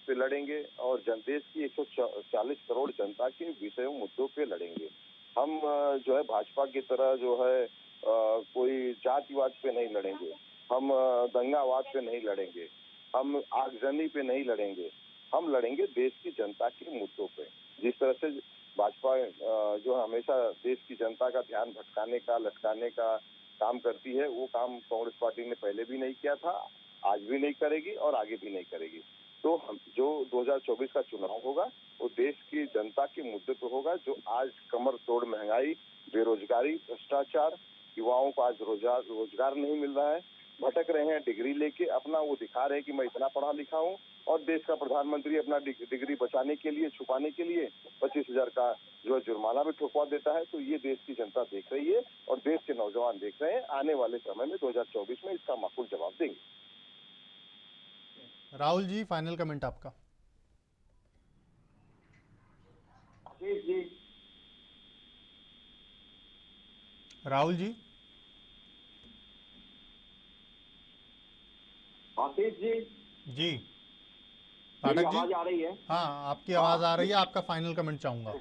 पे लड़ेंगे और देश की 140 करोड़ जनता के विषयों मुद्दों पे लड़ेंगे। हम जो है भाजपा की तरह जो है कोई जातिवाद पे नहीं लड़ेंगे, हम दंगावाद पे नहीं लड़ेंगे, हम आगजनी पे नहीं लड़ेंगे, हम लड़ेंगे देश की जनता के मुद्दों पे। जिस तरह से भाजपा जो हमेशा देश की जनता का ध्यान भटकाने का, लटकाने का काम करती है, वो काम कांग्रेस पार्टी ने पहले भी नहीं किया था आज भी नहीं करेगी और आगे भी नहीं करेगी। तो हम जो 2024 का चुनाव होगा वो देश की जनता के मुद्दे पे होगा, जो आज कमर तोड़ महंगाई, बेरोजगारी, भ्रष्टाचार, युवाओं को आज रोजगार नहीं मिल रहा है, भटक रहे हैं डिग्री लेके, अपना वो दिखा रहे हैं कि मैं इतना पढ़ा लिखा हूँ, और देश का प्रधानमंत्री अपना डिग्री बचाने के लिए, छुपाने के लिए 25,000 का जो है जुर्माना भी ठुकवा देता है। तो ये देश की जनता देख रही है और देश के नौजवान देख रहे हैं। आने वाले समय में 2024 में इसका माकूल जवाब देंगे। राहुल जी, फाइनल कमेंट आपका। जी राहुल जी। आशीष जी, जी मेरी पाठक जी। आवाज आ रही है? हाँ, आपकी आवाज आ रही है, आपका फाइनल कमेंट चाहूंगा।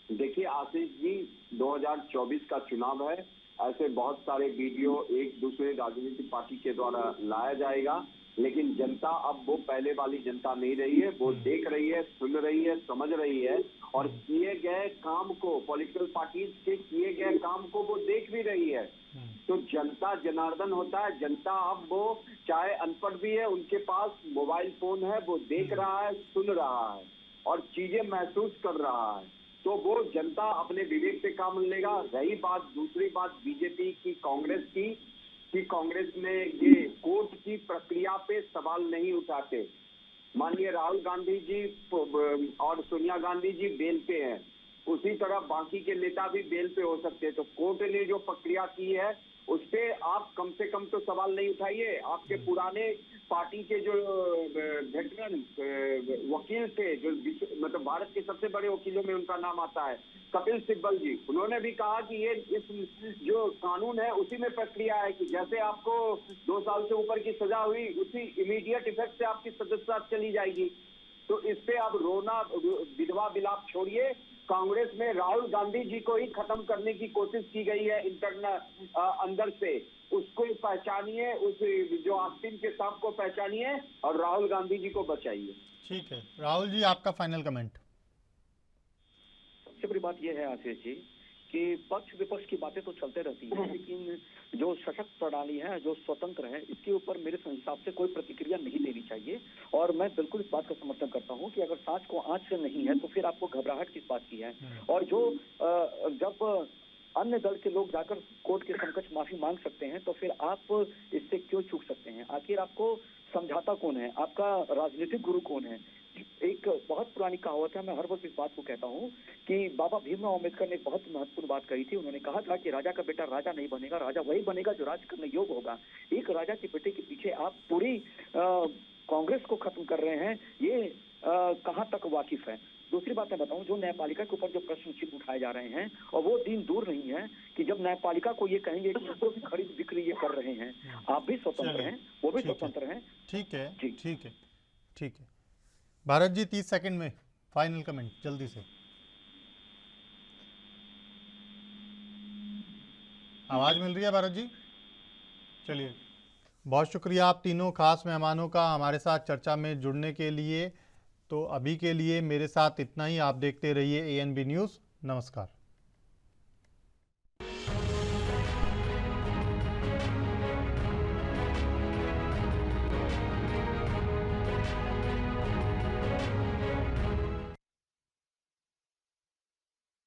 देखिए आशीष जी, 2024 का चुनाव है। ऐसे बहुत सारे वीडियो एक दूसरे राजनीतिक पार्टी के द्वारा लाया जाएगा, लेकिन जनता अब वो पहले वाली जनता नहीं रही है। वो देख रही है, सुन रही है, समझ रही है, और किए गए काम को, पॉलिटिकल पार्टीज के किए गए काम को वो देख भी रही है। तो जनता जनार्दन होता है। जनता अब वो चाहे अनपढ़ भी है, उनके पास मोबाइल फोन है, वो देख रहा है, सुन रहा है और चीजें महसूस कर रहा है। तो वो जनता अपने विवेक से काम लेगा। रही बात, दूसरी बात बीजेपी की, कांग्रेस की, कि कांग्रेस में ये कोर्ट की प्रक्रिया पे सवाल नहीं उठाते। माननीय राहुल गांधी जी और सोनिया गांधी जी बेल पे हैं, उसी तरह बाकी के नेता भी बेल पे हो सकते हैं। तो कोर्ट ने जो प्रक्रिया की है उस पे आप कम से कम तो सवाल नहीं उठाइए। आपके पुराने पार्टी के जो वेटरन वकील थे, जो मतलब भारत के सबसे बड़े वकीलों में उनका नाम आता है, कपिल सिब्बल जी, उन्होंने भी कहा कि ये इस जो कानून है उसी में प्रक्रिया है कि जैसे आपको 2 साल से ऊपर की सजा हुई, उसी इमीडिएट इफेक्ट से आपकी सदस्यता चली जाएगी। तो इस पे आप रोना विधवा विलाप छोड़िए। कांग्रेस में राहुल गांधी जी को ही खत्म करने की कोशिश की गई है इंटरनल अंदर से। उसको पहचानिए, उस जो आस्तीन के सांप को पहचानिए और राहुल गांधी जी को बचाइए। ठीक है राहुल जी, आपका फाइनल कमेंट। सबसे बड़ी बात यह है आशीष जी कि पक्ष विपक्ष की बातें तो चलते रहती हैं, लेकिन जो सशक्त प्रणाली है, जो स्वतंत्र है, इसके ऊपर मेरे हिसाब से कोई प्रतिक्रिया नहीं देनी चाहिए। और मैं बिल्कुल इस बात का समर्थन करता हूं कि अगर सांच को आंच से नहीं है तो फिर आपको घबराहट किस बात की है। और जो जब अन्य दल के लोग जाकर कोर्ट के समकक्ष माफी मांग सकते हैं तो फिर आप इससे क्यों चूक सकते हैं? आखिर आपको समझाता कौन है? आपका राजनीतिक गुरु कौन है? एक बहुत पुरानी कहावत है, मैं हर वक्त इस बात को कहता हूँ कि बाबा भीमराव अम्बेडकर ने बहुत महत्वपूर्ण बात कही थी। उन्होंने कहा था कि राजा का बेटा राजा नहीं बनेगा, राजा वही बनेगा जो राज करने योग्य होगा। एक राजा के बेटे के पीछे आप पूरी कांग्रेस को खत्म कर रहे हैं, ये कहाँ तक वाकिफ है? दूसरी बात मैं बताऊं, जो न्यायपालिका के ऊपर जो प्रश्न चिन्ह उठाए जा रहे हैं, और वो दिन दूर नहीं है कि जब न्यायपालिका को ये कहेंगे कि उसको भी खरीद बिक्री ये कर रहे हैं। आप भी स्वतंत्र हैं, वो भी स्वतंत्र हैं। ठीक है, ठीक है, ठीक है। भारत जी, 30 सेकंड में फाइनल कमेंट जल्दी से। आवाज मिल रही है भारत जी? चलिए, बहुत शुक्रिया आप तीनों खास मेहमानों का हमारे साथ चर्चा में जुड़ने के लिए। तो अभी के लिए मेरे साथ इतना ही। आप देखते रहिए ANB न्यूज़। नमस्कार।